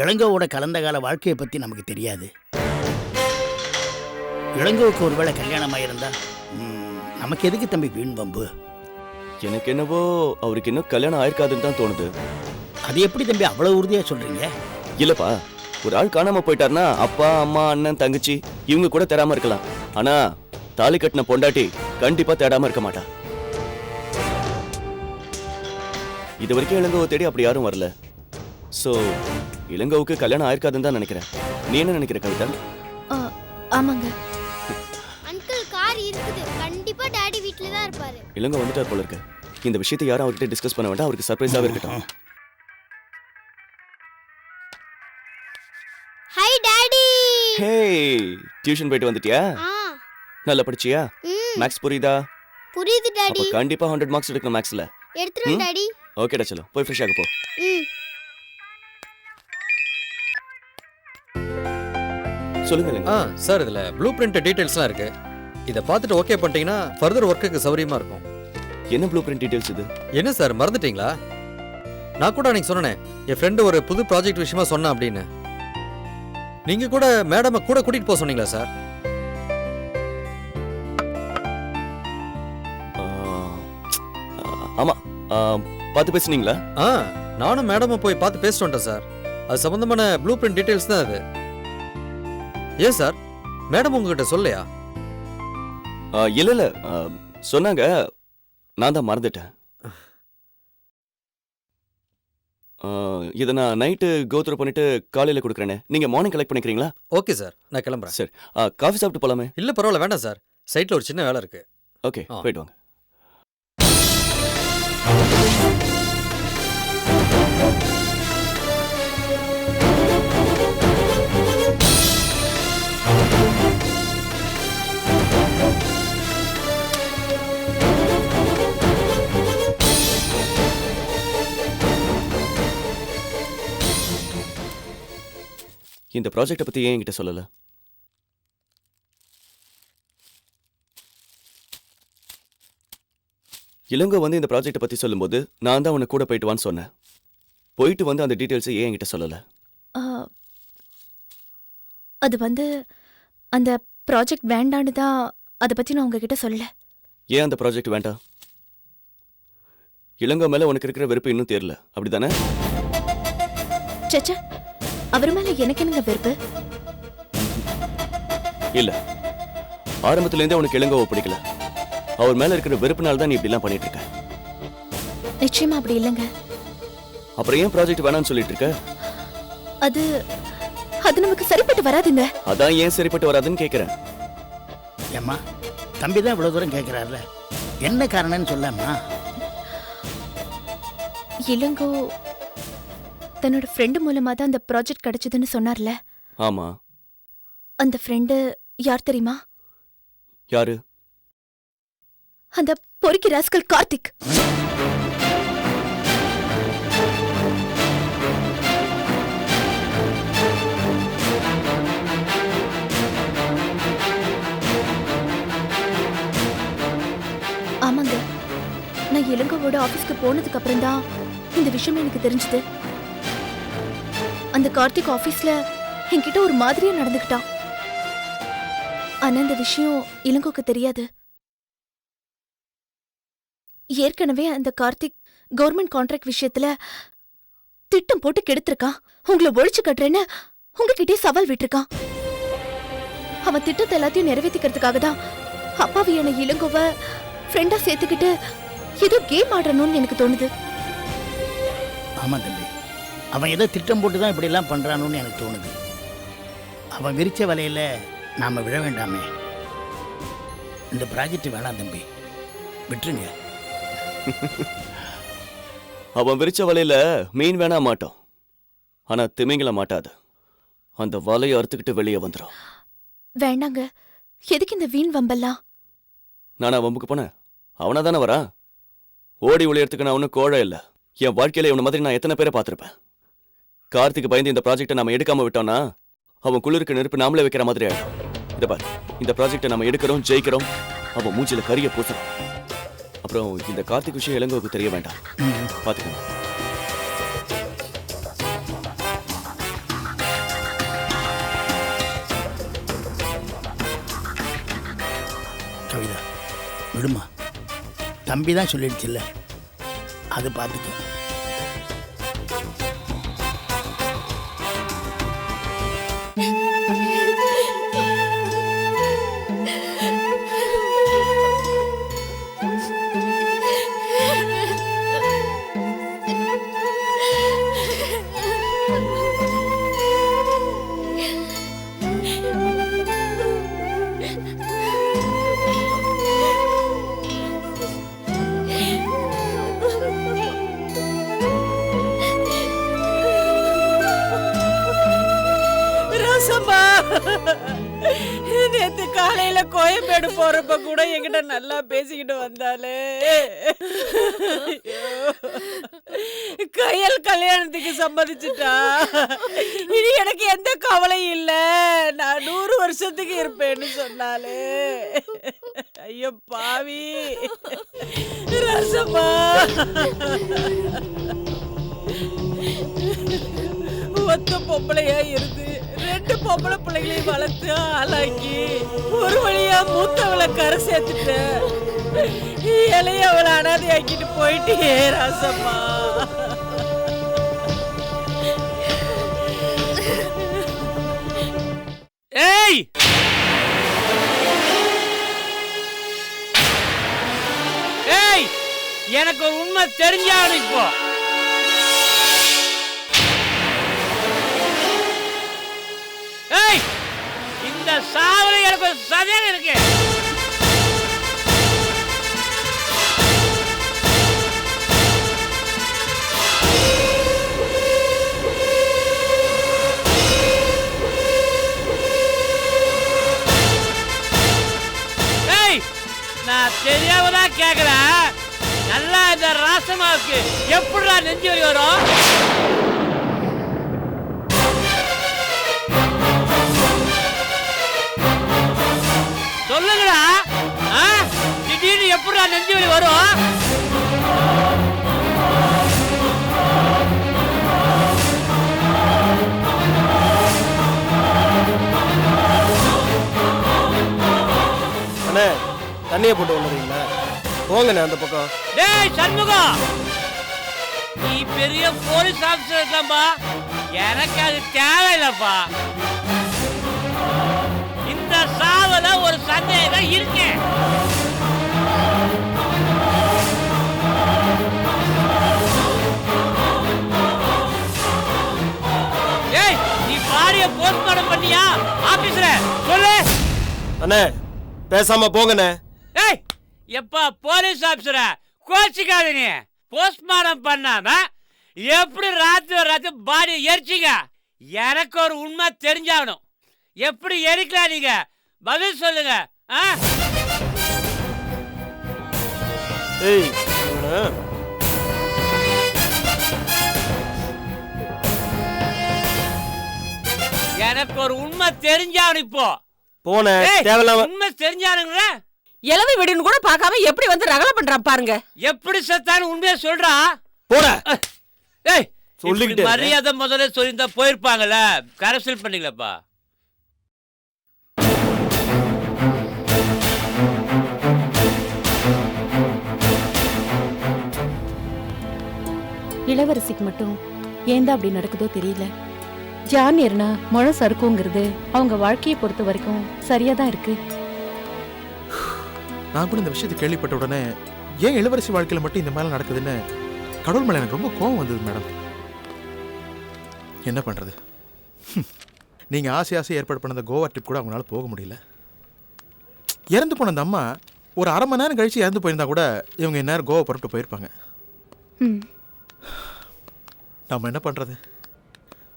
Speaker 15: இளங்கோவோட கலந்த கால வாழ்க்கையை பத்தி நமக்கு தெரியாது. இளங்கோவுக்கு ஒருவேளை கல்யாணம் ஆயிருந்தா நமக்கு எதுக்கு தம்பி வீண் வம்பு?
Speaker 14: எனக்கு என்னவோ அவருக்கு இன்னும் கல்யாணம் ஆயிருக்காதுன்னு தான் தோணுது.
Speaker 15: அது எப்படி தம்பி அவ்வளவு உறுதியா சொல்றீங்க?
Speaker 14: இல்லப்பா, ஒரு ஆள் காணாம போயிட்டாருன்னா அப்பா அம்மா அண்ணன் தங்கச்சி இவங்க கூட தேடாம இருக்கலாம். ஆனா தாலி கட்டின பொண்டாட்டி கண்டிப்பா தேடாம இருக்க மாட்டா. இது வரைக்கும் இளங்கோவை தேடி அப்படி யாரும் வரல. சோ இளங்கோவுக்கு கல்யாணம் ஆயிருக்காதுன்னு தான் நினைக்கிறேன். நீ என்ன நினைக்கிற கவிதா?
Speaker 4: ஆமாங்க.
Speaker 13: அங்கிள் கார் இருக்குது, கண்டிப்பா டாடி வீட்ல தான் இருப்பாரு.
Speaker 14: இளங்கோ வந்துட்டார் போல இருக்கு. இந்த விஷயத்தை யாரும் அவர்கிட்ட டிஸ்கஸ் பண்ண வேண்டாம். அவருக்கு சர்ப்ரைஸாவே இருக்கட்டும்.
Speaker 13: Hi daddy.
Speaker 14: ஹே டியூஷன் போயிட்டு வந்துட்டியா? நல்லா படிச்சியா? மேக்ஸ் புரியுதா?
Speaker 13: புரியுது டாடி.
Speaker 14: அப்ப கண்டிப்பா 100 மார்க்ஸ் எடுக்கணும் மேக்ஸ்ல.
Speaker 13: எடுத்துறேன் டாடி.
Speaker 14: ஓகேடா चलो போய் ஃப்ரெஷ் ஆக போ. சொல்லுங்க.
Speaker 6: சார் இதுல ப்ளூ பிரிண்ட் டீடைல்ஸ்லாம் இருக்கு. இத பார்த்துட்டு ஓகே பண்ணிட்டீங்கன்னா ஃபர்தர் வர்க்குக்கு சௌரியமா இருக்கும்.
Speaker 14: என்ன ப்ளூ பிரிண்ட் டீடைல்ஸ் இது?
Speaker 6: என்ன சார் மறந்துட்டீங்களா? நான் கூட அன்னைக்கு சொன்னேன் என் ஃப்ரெண்டு ஒரு புது ப்ராஜெக்ட் விஷயமா சொன்னா அப்படின்னு. நீங்க கூட மேடம் கூட கூட்டிட்டு போக சொன்னீங்களா சார்?
Speaker 14: ஆமா பார்த்து பேசுனீங்களா?
Speaker 6: நானும் மேடமும் போய் பார்த்து பேசிட்டு வந்துட்டேன் சார். அது சம்பந்தமான ப்ளூ பிரிண்ட் டீடைல்ஸ் தான் அது. ஏன் சார் மேடம் உங்ககிட்ட சொல்லலையா?
Speaker 14: இல்ல சொன்னாங்க, நான் தான் மறந்துட்டேன். இதை நான் நைட்டு கோத்ரூ பண்ணிட்டு காலையில் கொடுக்குறேனே, நீங்க மார்னிங் கலெக்ட் பண்ணிக்கிறீங்களா?
Speaker 6: ஓகே சார், நான் கிளம்புறேன்.
Speaker 14: சரி, காஃபி சாப்பிட்டு போலாமே?
Speaker 6: இல்லை பரவாயில்ல, வேண்டாம் சார், சைட்டில் ஒரு சின்ன வேலை இருக்கு.
Speaker 14: ஓகே, போயிட்டு வாங்க. இந்த ப்ராஜெக்டை பத்தி ஏன் என்கிட்ட சொல்லல? இளங்கோ வந்து இந்த ப்ராஜெக்டை பத்தி சொல்லும்போது நான் தான் அவனை கூட போயிட்டு வான்னு சொன்னேன். போயிட்டு வந்து அந்த டீட்டெயில்ஸை ஏன் என்கிட்ட சொல்லல?
Speaker 4: அது வந்து அந்த ப்ராஜெக்ட் வேண்டான்னு தான் அதை பத்தி நான் உங்ககிட்ட சொல்லல.
Speaker 14: ஏன் அந்த ப்ராஜெக்ட் வேண்டாம்? இளங்கோ மேல உனக்கு இருக்கிற வெறுப்பு இன்னும் தெரியல, அப்படிதானே?
Speaker 4: சச்சா, அவர் மேல எனக்கு என்னங்க வெறுப்பு?
Speaker 14: இல்ல, ஆரம்பத்துல இருந்தே உனக்கு இளங்கோவை பிடிக்கல. அவர் மேல இருக்கிற வெறுப்புனால தான் நீ இப்படி எல்லாம் பண்ணிட்டு இருக்க.
Speaker 4: நிச்சயமா அப்படி இல்லைங்க.
Speaker 14: அப்புறம் ஏன் ப்ராஜெக்ட் வேணாம்னு சொல்லிட்டு இருக்க?
Speaker 4: அது அது நமக்கு சரிப்பட்டு வராதுங்க.
Speaker 14: அதான் ஏன் சரிப்பட்டு வராதுன்னு கேக்குறேன்.
Speaker 15: ஏம்மா, தம்பி தான் இவ்வளவு தூரம் கேட்கிறாருல, என்ன காரணம்னு சொல்லாமா?
Speaker 4: இளங்கோ தன்னோட ஃப்ரெண்டு மூலமா தான் அந்த ப்ராஜெக்ட் கிடைச்சதுன்னு சொன்னார்ல.
Speaker 14: ஆமா.
Speaker 4: அந்த ஃப்ரெண்டு யார் தெரியுமா?
Speaker 14: யாரு?
Speaker 4: அந்த பொறுக்கி ராஸ்கல் கார்த்திக். ஆமாங்க, நான் இளங்கோவோட ஆபீஸ்க்கு போனதுக்கு அப்புறம் தான் இந்த விஷயம் எனக்கு தெரிஞ்சது. அந்த கார்த்திக் ஆபீஸ்ல என்கிட்ட ஒரு மாதிரியா நடந்துக்கிட்டான். ஆனா இந்த விஷயம் இளங்கோக்கு தெரியாது. ஏற்கனவே அந்த கார்த்திக் கவர்மெண்ட் கான்ட்ராக்ட் விஷயத்துல திட்டம் போட்டு கெடுத்திருக்கான். உங்களை ஒழிச்சு கட்டுறேன்னு உங்ககிட்டே சவால் விட்டுருக்கான். அவன் திட்டத்தை எல்லாத்தையும் நிறைவேற்றிக்கிறதுக்காக தான் அப்பாவியான இளங்கோவை ஃப்ரெண்டா சேர்த்துக்கிட்டு ஏதோ கேம் ஆடணும்னு எனக்கு தோணுது.
Speaker 15: ஆமா தம்பி, அவன் ஏதோ திட்டம் போட்டு தான் இப்படி எல்லாம் பண்றானு எனக்கு தோணுது. அவன் விரிச்ச வலையில நாம விழ வேண்டாமே. இந்த ப்ராஜெக்ட் வேணாம் தம்பி, விட்டுருங்க.
Speaker 14: அவன் விரிச்ச வலையில மீன் வேணா மாட்டோம், ஆனா திமிங்கல மாட்டாது. அந்த வலையை அறுத்துக்கிட்டு வெளியே வந்துடும்.
Speaker 4: வேண்டாங்க, எதுக்கு இந்த வீண் வம்பெல்லாம்?
Speaker 14: நானா வம்புக்கு போனேன்? அவனா தானே வரா? ஓடி ஒளியறதுக்கு நான் ஒன்னும் கோழை இல்லை. என் வாழ்க்கையில இவனை மாதிரி நான் எத்தனை பேரை பார்த்திருப்பேன். கார்த்திக் பயந்து இந்த ப்ராஜெக்டை நம்ம எடுக்காம விட்டோம்னா அவன் குளிருக்கு நெருப்பு நாமளே வைக்கிற மாதிரி ஆயிடும். இதை பாரு, இந்த ப்ராஜெக்டை நம்ம எடுக்கிறோம், ஜெயிக்கிறோம், அவன் மூஞ்சில கரிய பூசுறோம். அப்புறம் இந்த கார்த்திக் விஷயம் இளங்கோவுக்கு தெரிய வேண்டாம். பாத்துக்கோங்க.
Speaker 15: கவிதா, விடுமா, தம்பி தான் சொல்லிடுச்சுல்ல, அது பார்த்துக்கோ.
Speaker 16: ராசம்மா காலையில கோயம்பேடு போறப்ப கூட என்கிட்ட நல்லா பேசிக்கிட்டு வந்தாலே. கையல் கல்யாணத்துக்கு சம்மதிச்சுட்டா. இனி எனக்கு எந்த கவலையும் இல்ல, நான் 100 வருஷத்துக்கு இருப்பேன்னு சொன்னாலே. ஐயோ பாவி ரசமா. ஒத்த பொம்பளையா இருந்து 2 பொம்பளை பிள்ளைகளையும் வளர்த்து ஆளாக்கி ஒரு வழியா மூத்தவளை கரை சேர்த்துட்ட. இலைய அவளை அனாதை ஆக்கிட்டு போயிட்டே ராசம்மா.
Speaker 17: ஏய் ஏய், எனக்கு ஒரு உண்மை தெரிஞ்சாது. இப்போ ஏய், இந்த சாவல எனக்கு ஒரு சதியாக இருக்கு. ஏய், நான் தெரியாம தான் கேக்குறேன். நல்லா இந்த ராசமாவுக்கு எப்படிடா நெஞ்சு வலி வரும்? சொல்லுங்கடா. திடீர்னு எப்படிடா நெஞ்சு வலி வரும்?
Speaker 7: அண்ணே தண்ணியை போட்டு வந்துடுறீங்களா? போங்கண்ணே அந்த பக்கம்.
Speaker 17: டேய் சண்முகம், நீ பெரிய போலீஸ் ஆபீசர் இருக்கலாம்பா, எனக்கு அது தேவையில்லப்பா. இந்த சாவல ஒரு சந்தேகம் இருக்கு. ஏய், நீ பாடிய போஸ்ட்மார்ட்டம் பண்ணியா ஆபீஸ்ல? சொல்லு.
Speaker 7: அண்ணே பேசாம போங்கண்ணே.
Speaker 17: ஏய், எப்பா போலீஸ் ஆபீசரா கோச்சிக்காதீங்க. போஸ்ட்மார்ட்டம் பண்ணாம எப்படி ராத்திரி பாடி எரிச்சிங்க? எனக்கு ஒரு உண்மை தெரிஞ்சாகணும். எப்படி எரிக்கலாம் நீங்க? பதில் சொல்லுங்க.
Speaker 7: ஏய்,
Speaker 17: எனக்கு ஒரு உண்மை தெரிஞ்சாகணும். இப்போ
Speaker 7: போன தேவையில்லாம
Speaker 17: உண்மை தெரிஞ்சானுங்கள
Speaker 16: இளவி விடுன்னு கூட பார்க்காம எப்படி வந்து ரகலை பண்றான் பாருங்க.
Speaker 17: எப்படி செத்தான்னு உண்மையை சொல்றா.
Speaker 7: போட.
Speaker 17: ஏய்,
Speaker 7: சொல்லிக்கிட்டே
Speaker 17: மரியாதை முதல்ல சொல்லியிருந்தா போயிருப்பாங்கல்ல. கரெக்ஷன் பண்ணீங்களப்பா.
Speaker 5: இளவரசிக்கு மட்டும் ஏண்டா அப்படி நடக்குதோ தெரியல. ஜானியர்னா முழு சறுக்குங்கிறது அவங்க வாழ்க்கையை பொறுத்த வரைக்கும் சரியா தான் இருக்கு.
Speaker 3: நான் கூட இந்த விஷயத்தை கேள்விப்பட்ட உடனே ஏன் இளவரசி வாழ்க்கையில மட்டும் இந்த மேல நடக்குதுன்னு கடவுள் மேல எனக்கு ரொம்ப கோவம் வந்தது மேடம். என்ன பண்றது? நீங்க ஆசை ஏற்பாடு பண்ண கோவா ட்ரிப் கூட அவங்களால போக முடியல. இறந்து போன அந்த அம்மா ஒரு 1/2 மணி நேரம் கழிச்சு இறந்து போயிருந்தா கூட இவங்க இந்நேரம் கோவா புறப்பட்டு போயிருப்பாங்க. நம்ம என்ன பண்றது?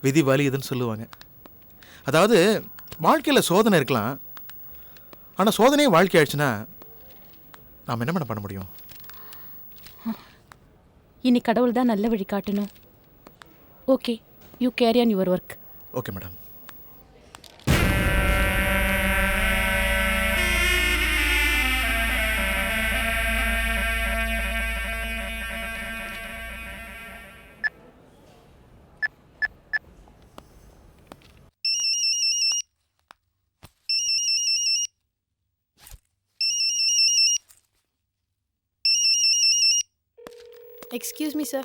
Speaker 3: விதி வலி இதுன்னு சொல்லுவாங்க. அதாவது வாழ்க்கையில் சோதனை இருக்கலாம், ஆனால் சோதனையே வாழ்க்கை ஆயிடுச்சுன்னா நாம் என்ன பண்ண முடியும்?
Speaker 5: இனி கடவுள் தான் நல்ல வழி காட்டணும். Okay, you carry on your work.
Speaker 3: Okay madam.
Speaker 10: Excuse me, sir.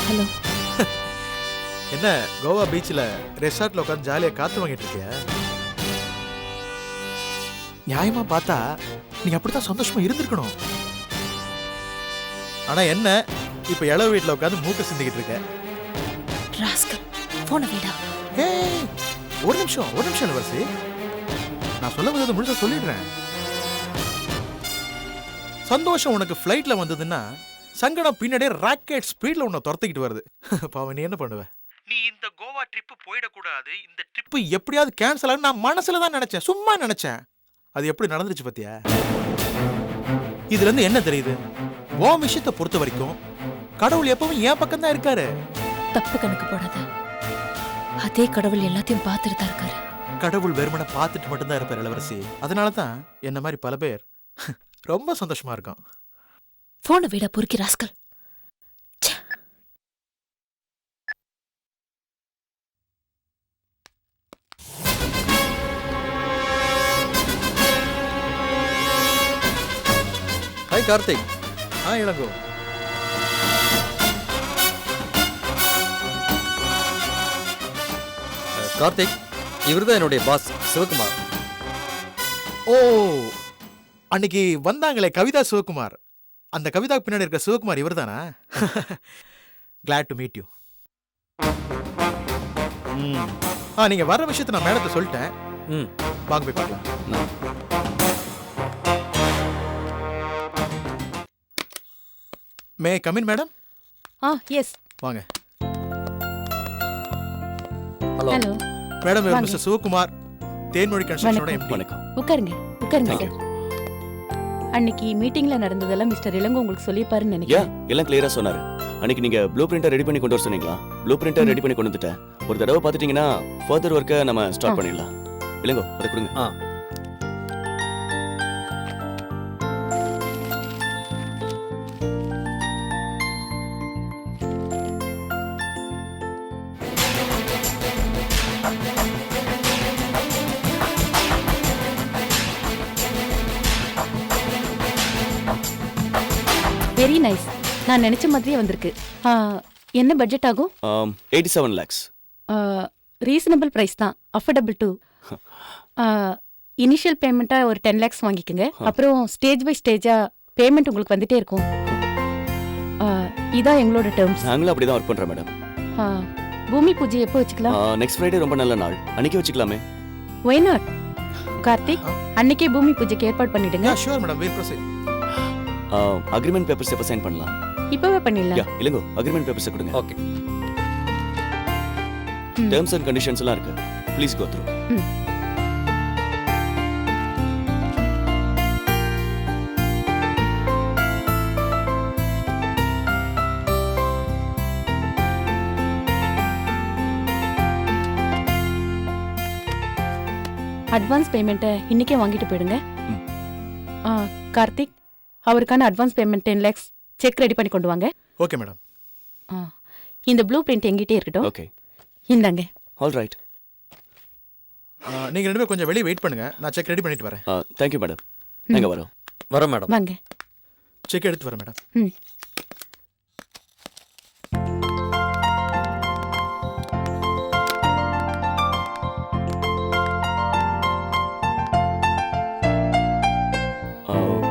Speaker 5: Hello.
Speaker 3: என்ன கோவா பீச்சில் ரெசார்ட்ல உட்காந்து ஜாலியாக காத்து வாங்கிட்டு இருக்கியா? நியாயமா பார்த்தா நீங்க அப்படித்தான் சந்தோஷமா இருந்திருக்கணும். ஆனா என்ன, இப்ப இளவு வீட்டில் உட்காந்து மூக்க சிந்திக்கிட்டு இருக்க.
Speaker 1: போன வீடா?
Speaker 3: ஒரு நிமிஷம் இளவரசி, நான் சொல்ல வந்தது முழுசா சொல்லிடுறேன். சந்தோஷம் உனக்கு ஃப்ளைட்ல வந்ததுன்னா சங்கடம் பின்னாடியே ராக்கெட் ஸ்பீட்ல உன்னை துரத்திக்கிட்டு வருது. பாவம், நீ என்ன பண்ணுவ? நீ இந்த கோவா ட்ரிப்பு போயிடக்கூடாது, இந்த ட்ரிப்பு எப்படியாவது கேன்சல் ஆகும் நான் மனசுல தான் நினைச்சேன், சும்மா நினைச்சேன். அது எப்படி நடந்துச்சு பத்தியா? இதுல இருந்து என்ன தெரியுது? ஓ விஷயத்தை பொறுத்த வரைக்கும் கடவுள் எப்பவும் என் பக்கம் தான் இருக்காரு.
Speaker 1: தப்பு கணக்கு போடாத. அதே கடவுள் எல்லாத்தையும் பார்த்துட்டு தான் இருக்காரு.
Speaker 3: கடவுள் வெறுமனை பார்த்துட்டு மட்டும்தான் இருப்பார் இளவரசி. அதனால தான் என்ன மாதிரி பல பேர் ரொம்ப சந்தோஷமா இருக்கும்.
Speaker 1: போன வீட பொறுக்கி ராஸ்கல்.
Speaker 6: ஹாய் கார்த்திக்.
Speaker 3: இளங்கோ.
Speaker 6: கார்த்திக், இவர்தான் என்னுடைய பாஸ் சிவகுமார்.
Speaker 3: ஓ, அன்னைக்கு வந்தாங்களே கவிதா சிவகுமார், அந்த கவிதாக்கு பின்னாடி இருக்கிற சிவகுமார் இவர் தானா? Glad to meet you. நீங்க வர்ற விஷயத்தை நான் மேடத்தை சொல்லிட்டேன். வாங்க போய் பார்க்கலாம். May come in madam?
Speaker 5: Yes.
Speaker 3: வாங்க.
Speaker 6: Hello.
Speaker 5: Hello
Speaker 3: madam, mister Sivakumar, Thenmozhi கன்ஸ்ட்ரக்ஷனோட எம்டி.
Speaker 14: வணக்கம்.
Speaker 5: உட்காருங்க உட்காருங்க சார். அன்னைக்கு மீட்டிங்ல நடந்ததெல்லாம் மிஸ்டர் இளங்கோ உங்களுக்கு சொல்லிப்பாருன்னு நினைக்கிறேன்.
Speaker 14: எல்லாம் கிளியரா சொன்னாரு. அன்னைக்கு நீங்க ப்ளூ பிரிண்டை ரெடி பண்ணி கொண்டு வர சொன்னீங்களா? ப்ளூ பிரிண்டை ரெடி பண்ணி கொண்டு வந்துட்டேன். ஒரு தடவை பார்த்துட்டீங்கன்னா ஃபர்தர் ஒர்க்கை நம்ம ஸ்டார்ட் பண்ணிடலாம். இளங்கோ, அதை கொடுங்க.
Speaker 5: Very nice. நான் நினைச்ச மாதிரியே வந்திருக்கு. என்ன பட்ஜெட் ஆகும்?
Speaker 14: 87 lakhs.
Speaker 5: ரீசனபிள் பிரைஸ் தான், அஃபோர்டபிள் டூ. இனிஷியல் பேமெண்ட்டா ஒரு 10 lakhs வாங்கிக்கோங்க. அப்புறம் ஸ்டேஜ் பை ஸ்டேஜா பேமெண்ட் உங்களுக்கு வந்துட்டே இருக்கும். இதான் எங்களோட டேர்ம்ஸ்.
Speaker 14: நாங்களும் அப்படிதான் ஒர்க் பண்றோம் மேடம்.
Speaker 5: பூமி பூஜை எப்போ வச்சுக்கலாம்?
Speaker 14: நெக்ஸ்ட் ஃப்ரைடே ரொம்ப நல்ல நாள், அன்னைக்கே வச்சுக்கலாமே.
Speaker 5: Why not? கார்த்திக், அன்னைக்கே பூமி பூஜைக்கு ஏற்பாடு பண்ணிடுங்க.
Speaker 3: Sure madam, we'll proceed.
Speaker 14: Agreement papers எப்போ சைன் பண்ணலாம்?
Speaker 5: இப்பவே பண்ணிடலாம்.
Speaker 14: இல்லங்கோ, அக்ரிமெண்ட் பேப்பர்ஸ் கொடுங்க.
Speaker 6: ஓகே.
Speaker 14: டேர்ம்ஸ் அண்ட் கண்டிஷன்ஸ் எல்லாம் இருக்கு, ப்ளீஸ் கோ த்ரூ.
Speaker 5: அட்வான்ஸ் பேமெண்ட்டை இன்னைக்கே வாங்கிட்டு போயிடுங்க. கார்த்திக், அவருக்கான advance payment 10 lakhs check ready பண்ணி கொண்டு வாங்க.
Speaker 3: Okay madam.
Speaker 5: இந்த ப்ளூ பிரிண்ட் எங்கிட்டே இருக்கட்டும்.
Speaker 14: ஓகே.
Speaker 5: இந்தாங்க.
Speaker 14: All right.
Speaker 3: நீங்க ரெண்டு பேரும் கொஞ்சம் வெளியே வெயிட் பண்ணுங்க, நான் செக் ரெடி பண்ணிட்டு வரேன்.
Speaker 14: Thank you madam. நாங்க வரோம்
Speaker 6: மேடம்.
Speaker 5: வாங்க.
Speaker 3: செக் எடுத்து வரேன் மேடம்.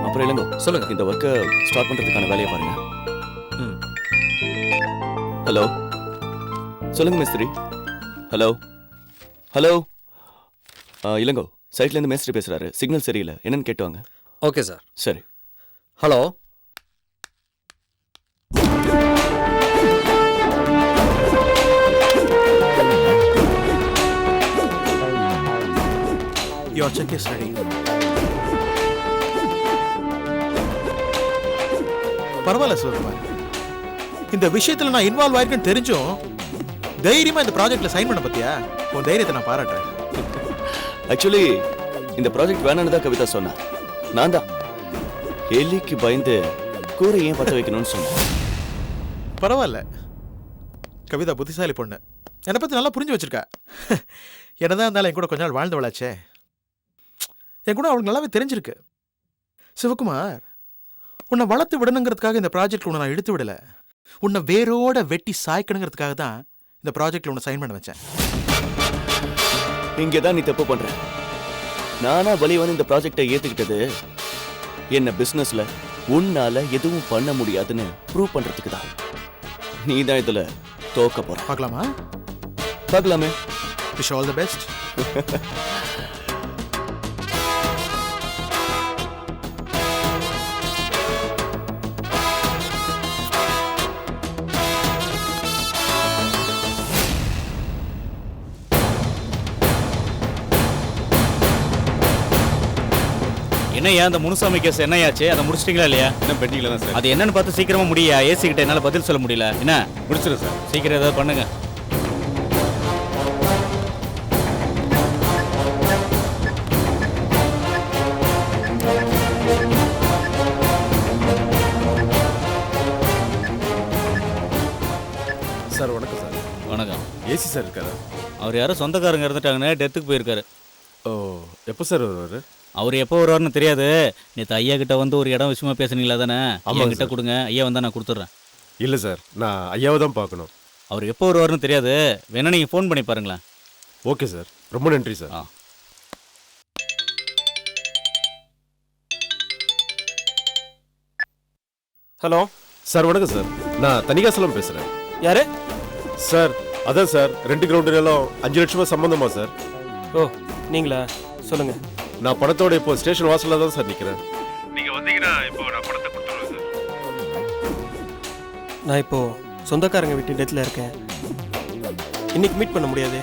Speaker 14: அப்புறம் இல்லங்கோ,
Speaker 6: சொல்லுங்க.
Speaker 14: இந்த ஒர்க்கை ஸ்டார்ட் பண்றதுக்கான வேலையை பாருங்க. ஹலோ, சொல்லுங்க மிஸ்திரி. Hello hello. இல்லங்கோ, சைட்ல இருந்து மேஸ்திரி பேசுறாரு, சிக்னல் சரியில்லை, என்னன்னு கேட்டுவாங்க.
Speaker 6: Okay sir.
Speaker 14: சரி.
Speaker 6: Hello.
Speaker 3: Your check is ready. பரவாயில்ல சிவகுமார், இந்த விஷயத்துல நான் இன்வால்வ் ஆயிருக்கேன்னு தெரிஞ்சும் தைரியமா இந்த ப்ராஜெக்ட்ல சைன் பண்ண பத்தியா, உன் தைரியத்தை நான் பாராட்டுறேன்.
Speaker 14: ஆக்சுவலி இந்த ப்ராஜெக்ட் வேணும்னு தான் கவிதா சொன்னா. நான் தான் எலிக்கு பயந்து கூரை ஏன் பத்த வைக்கணும்னு சொன்னேன்.
Speaker 3: பரவாயில்ல, கவிதா புத்திசாலி பொண்ணு, என்னை பத்தி நல்லா புரிஞ்சு வச்சிருக்கா. என்னதான் இருந்தாலும் என் கூட கொஞ்ச நாள் வாழ்ந்தவளாச்சே, என் கூட அவளுக்கு நல்லாவே தெரிஞ்சிருக்கு. சிவகுமார், உன்னை வளர்த்து விடணுங்கிறதுக்காக இந்த ப்ராஜெக்ட்ல உன்னை நான் இழுத்து விடல, உன்னை வேரோட வெட்டி சாய்க்கணுங்கிறதுக்காக தான் இந்த ப்ராஜெக்ட்ல உன்னை சைன் பண்ண வச்சேன்.
Speaker 14: இங்கதான் நீ தப்பு பண்ற. நானா வழி வந்து இந்த ப்ராஜெக்டை ஏத்துக்கிட்டது என்ன பிசினஸ்ல உன்னால எதுவும் பண்ண முடியாதுன்னு ப்ரூவ் பண்றதுக்கு தான். நீ தான் இதுல தோக்க போற.
Speaker 3: பார்க்கலாமா?
Speaker 14: பார்க்கலாமே.
Speaker 3: Wish all the best.
Speaker 18: என்னையா அந்த முனுசாமி கேஸ் என்னையாச்சு? அதை முடிச்சிட்டீங்களா இல்லையா?
Speaker 8: என்ன பெண்டிங்ல தான் சார்.
Speaker 18: அது என்னன்னு பார்த்து சீக்கிரமா முடியா. ஏசி கிட்ட என்னால பதில் சொல்ல முடியல. என்ன
Speaker 8: முடிச்சிடும் சார்.
Speaker 18: சீக்கிரம் ஏதாவது பண்ணுங்க.
Speaker 8: சார் வணக்கம் சார்.
Speaker 18: வணக்கம்.
Speaker 8: ஏசி சார் இருக்காரா?
Speaker 18: அவர் யாரும் சொந்தக்காரங்க இருந்துட்டாங்கன்னு டெத்துக்கு போயிருக்காரு.
Speaker 8: ஓ, எப்போ சார் வருவார்?
Speaker 18: அவர் எப்போ வருவார்னு தெரியாது. நேற்று ஐயா கிட்ட வந்து ஒரு இடம் விஷயமா பேசுனீங்களா தானே? ஐயா கிட்ட கொடுங்க, ஐயா வந்தால் நான் கொடுத்துட்றேன்.
Speaker 8: இல்லை சார், நான் ஐயாவை தான் பார்க்கணும்.
Speaker 18: அவர் எப்போ வருவார்னு தெரியாது, வேணா நீங்கள் ஃபோன் பண்ணி பாருங்களேன்.
Speaker 8: ஓகே சார், ரொம்ப நன்றி சார்.
Speaker 7: ஹலோ
Speaker 8: சார் வணக்கம் சார். நான் தனிகாசலம் பேசுகிறேன்.
Speaker 7: யாரு
Speaker 8: சார்? அதான் சார், 2 கிரவுண்டு நிலம் 5 லட்ச ரூபா சம்பந்தமா சார்?
Speaker 7: ஓ நீங்களா, சொல்லுங்க.
Speaker 8: நான் பணத்தோட இப்போ ஸ்டேஷன் வாசலில் தான் சார் நிற்கிறேன். நீங்கள் வந்தீங்கன்னா இப்போ நான் பணத்தை கொடுத்துருவேன் சார்.
Speaker 7: நான் இப்போ சொந்தக்காரங்க வீட்டு டெத்தில் இருக்கேன். இன்னைக்கு மீட் பண்ண முடியாது.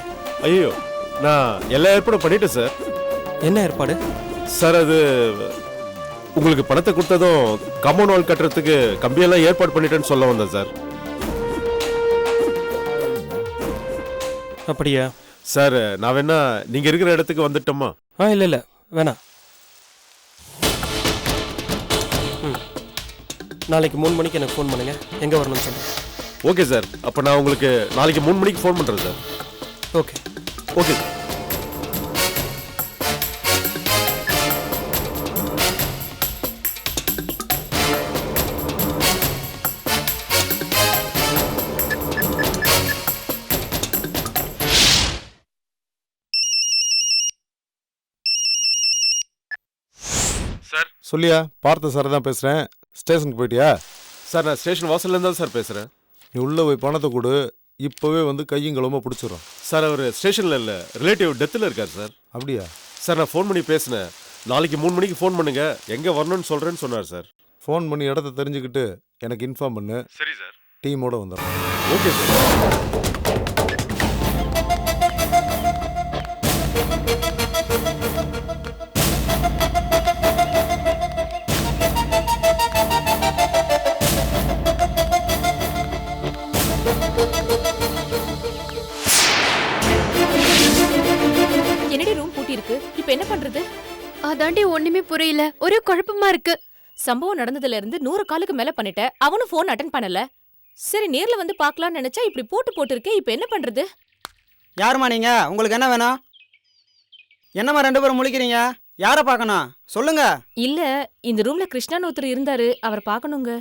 Speaker 8: ஐயோ, நான் எல்லா ஏற்பாடும் பண்ணிட்டேன் சார்.
Speaker 7: என்ன ஏற்பாடு
Speaker 8: சார்? அது உங்களுக்கு பணத்தை கொடுத்ததும் காம்பவுண்ட் வால் கட்டுறதுக்கு கம்பியெல்லாம் ஏற்பாடு பண்ணிட்டேன்னு சொல்ல வந்தேன் சார்.
Speaker 7: அப்படியா
Speaker 8: சார்? நான் வேணா நீங்கள் இருக்கிற இடத்துக்கு வந்துட்டோமா?
Speaker 7: இல்லை இல்லை வேணாம். நாளைக்கு 3 மணிக்கு எனக்கு ஃபோன் பண்ணுங்க, எங்கே வரணும்னு சொல்லுங்கள்.
Speaker 8: ஓகே சார், அப்போ நான் உங்களுக்கு நாளைக்கு 3 மணிக்கு ஃபோன் பண்ணுறேன் sir.
Speaker 7: Okay
Speaker 8: okay sir. Sir
Speaker 19: சொல்லியா? பார்த்த சார் தான் பேசுகிறேன். ஸ்டேஷனுக்கு போயிட்டியா?
Speaker 8: சார், நான் ஸ்டேஷன் வாசல்லேருந்து தான் சார் பேசுகிறேன்.
Speaker 19: நீ உள்ளே போய் பணத்தை கொடு, இப்போவே வந்து கையும் களவுமா பிடிச்சிடும்.
Speaker 8: சார், அவர் ஸ்டேஷனில் இல்லை, ரிலேட்டிவ் டெத்தில் இருக்கார் சார்.
Speaker 19: அப்படியா?
Speaker 8: சார், நான் ஃபோன் பண்ணி பேசினேன். நாளைக்கு 3 மணிக்கு ஃபோன் பண்ணுங்க, எங்கே வரணும்னு சொல்கிறேன்னு சொன்னார் சார்.
Speaker 19: ஃபோன் பண்ணி இடத்த தெரிஞ்சுக்கிட்டு எனக்கு இன்ஃபார்ம் பண்ணு.
Speaker 8: சரி சார்.
Speaker 19: டீமோட வந்துடுறேன்.
Speaker 8: Okay sir.
Speaker 1: என்னடி ரூம் பூட்டி இருக்கு, இப்ப என்ன பண்றது?
Speaker 10: அதாண்டி ஒண்ணுமே புரியல, ஒரே குழப்பமா இருக்கு.
Speaker 1: சம்பவம் நடந்ததுல இருந்து 100 காலுக்கு மேல பண்ணிட்ட, அவனும் போன் அட்டன் பண்ணல. சரி நேர்ல வந்து பார்க்கலாம்னு நினைச்சா இப்படி போட்டு இருக்கே, இப்ப என்ன பண்றது?
Speaker 20: யாருமா நீங்க? உங்களுக்கு என்ன வேணும்? என்னம்மா 2 பேரும் முழிக்கிறீங்க? யாரை பார்க்கணும் சொல்லுங்க.
Speaker 1: இல்ல, இந்த ரூம்ல கிருஷ்ணான்னு ஒருத்தர் இருந்தாரு, அவர் பார்க்கணுங்க.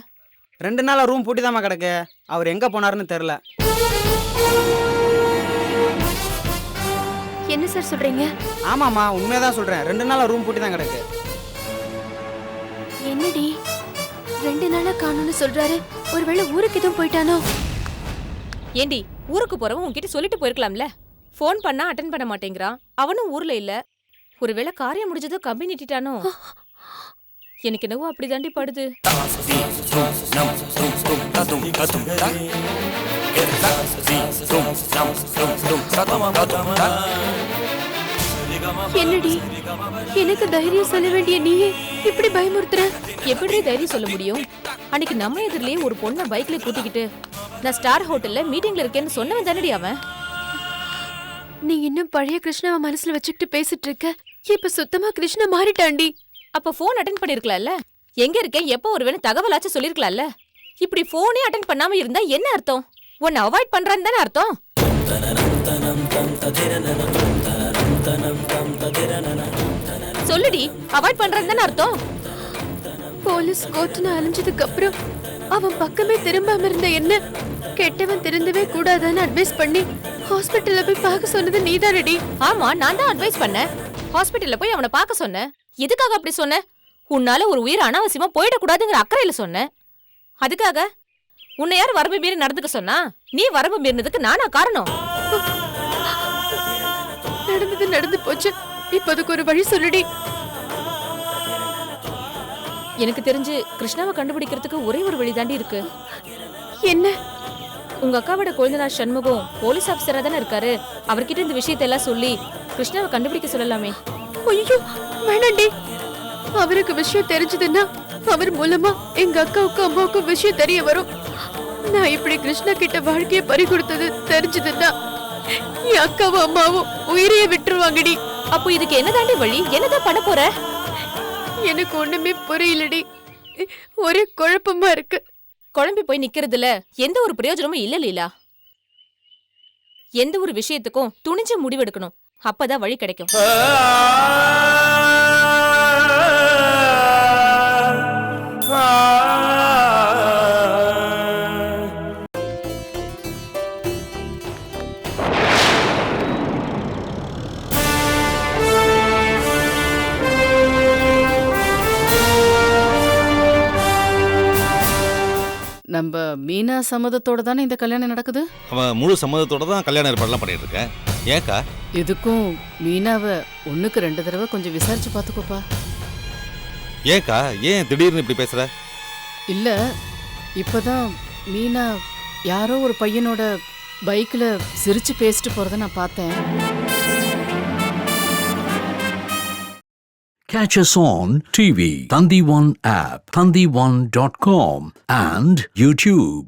Speaker 20: 2 நாளா ரூம் பூட்டிதாம்மா கிடக்கு. அவர் எங்க போனாருன்னு தெரியல.
Speaker 10: என்ன சார் சொல்றீங்க?
Speaker 20: ஆமாம்மா, உண்மையதான் சொல்றேன். 2 நாளா ரூம் பூட்டி தான் கிடக்கு.
Speaker 10: என்னடி 2 நாளா காணும்னு சொல்றாரு? ஒருவேளை ஊருக்கு எதுவும் போயிட்டானோ?
Speaker 1: ஏண்டி, ஊருக்கு போறவன் உன்கிட்ட சொல்லிட்டு போயிருக்கலாம்ல. ஃபோன் பண்ணா அட்டன் பண்ண மாட்டேங்கிறான், அவனும் ஊர்ல இல்ல. ஒருவேளை காரியம் முடிஞ்சதோ கம்பி நிட்டிட்டானோ? எனக்கு என்னவோ அப்படிதாண்டி படுது.
Speaker 10: என்னடி, எனக்கு தைரியம் சொல்ல வேண்டிய நீயே இப்படி பயமுறுத்துற?
Speaker 1: எப்படி தைரியம் சொல்ல முடியும்? அன்னைக்கு நம்ம எதிரிலேயே ஒரு பொண்ணை பைக்ல கூட்டிக்கிட்டு நான் ஸ்டார் ஹோட்டல்ல மீட்டிங்ல இருக்கேன்னு சொன்னவன் தானடி அவன்.
Speaker 10: நீ இன்னும் பழைய கிருஷ்ணாவை மனசுல வச்சுக்கிட்டு பேசிட்டு இருக்க. இப்ப சுத்தமா கிருஷ்ணா மாறிட்டாண்டி.
Speaker 1: அப்ப போன் அட்டன் பண்ணிருக்கலாம்ல. எங்க இருக்கேன், எப்போ ஒருவேளை தகவலாச்சும் சொல்லிருக்கலாம்ல. இப்படி போனே அட்டன் பண்ணாம இருந்தா என்ன அர்த்தம்? உன்னை அவாய்ட் பண்றான்னு தானே அர்த்தம். சொல்லுடி, அவாய்ட் பண்றான்னு தானே அர்த்தம்.
Speaker 10: போலீஸ் கோர்ட்னு அலைஞ்சதுக்கு அப்புறம் அவன் பக்கமே திரும்பாம இருந்த என்ன கெட்டவன் திருந்தவே கூடாதான்னு அட்வைஸ் பண்ணி ஹாஸ்பிட்டல்ல போய் பார்க்க சொன்னது நீதானடி?
Speaker 1: ஆமா, நான் தான் அட்வைஸ் பண்ணேன். ஹாஸ்பிட்டல்ல போய் அவனை பார்க்க சொன்னேன். எதுக்காக அப்படி சொன்ன? உன்னால ஒரு உயிர் அனாவசியமா போயிடக்கூடாதுங்கிற அக்கறையில சொன்னேன். அதுக்காக உன்னை யார் வரம்பு மீறி நடந்துக்க சொன்னா? நீ வரம்பு மீறினதுக்கு நானா காரணம்?
Speaker 10: நடந்தது நடந்து போச்சு, இப்ப அதுக்கு ஒரு வழி சொல்லுடி.
Speaker 1: எனக்கு தெரிஞ்சு கிருஷ்ணாவை கண்டுபிடிக்கிறதுக்கு ஒரே ஒரு வழிதாண்டி இருக்கு.
Speaker 10: என்ன?
Speaker 1: உங்க அக்காவோட கொழுந்தனார் சண்முகம் போலீஸ் ஆபீசரா தானே இருக்காரு. அவர்கிட்ட இந்த விஷயத்தை எல்லாம் சொல்லி கிருஷ்ணாவை கண்டுபிடிக்க சொல்லலாமே.
Speaker 10: ஐயோ வேணாண்டி, அவருக்கு விஷயம் தெரிஞ்சதுன்னா அவர் மூலமா எங்க அக்காவுக்கும் அம்மாவுக்கும் விஷயம் தெரிய வரும். நான் இப்படி கிருஷ்ணா கிட்ட வாழ்க்கைய பறி கொடுத்தது தெரிஞ்சதுன்னா என் அக்காவும் அம்மாவும் உயிரையே விட்டுருவாங்கடி.
Speaker 1: அப்போ இதுக்கு என்னதாண்டி வழி? என்னதான் பண்ண போற?
Speaker 10: எனக்கு ஒண்ணுமே புரியலடி. ஒரே குழப்பமா இருக்கு.
Speaker 1: குழம்பி போய் நிக்கிறதுல எந்த ஒரு பிரயோஜனமும் இல்ல லீலா. எந்த ஒரு விஷயத்துக்கும் துணிஞ்சு முடிவெடுக்கணும். அப்பதான் வழி கிடைக்கும்.
Speaker 11: நம்ம மீனா சம்மதத்தோட தானே இந்த கல்யாணம் நடக்குது.
Speaker 21: அவன் முழு சம்மதத்தோட தான் கல்யாண ஏற்பாடுலாம் பண்ணிட்டு இருக்கேன். ஏக்கா?
Speaker 11: இதுக்கும் மீனாவை 1க்கு 2 தடவை கொஞ்சம் விசாரிச்சு பார்த்துக்கோப்பா.
Speaker 21: ஏக்கா ஏன் திடீர்னு இப்படி பேசுற?
Speaker 11: இல்ல இப்பதான் மீனா யாரோ ஒரு பையனோட பைக்ல சிரிச்சு பேசிட்டு போறத நான் பார்த்தேன்.
Speaker 22: Catch us on TV, Thandivan app, thandivan.com and YouTube.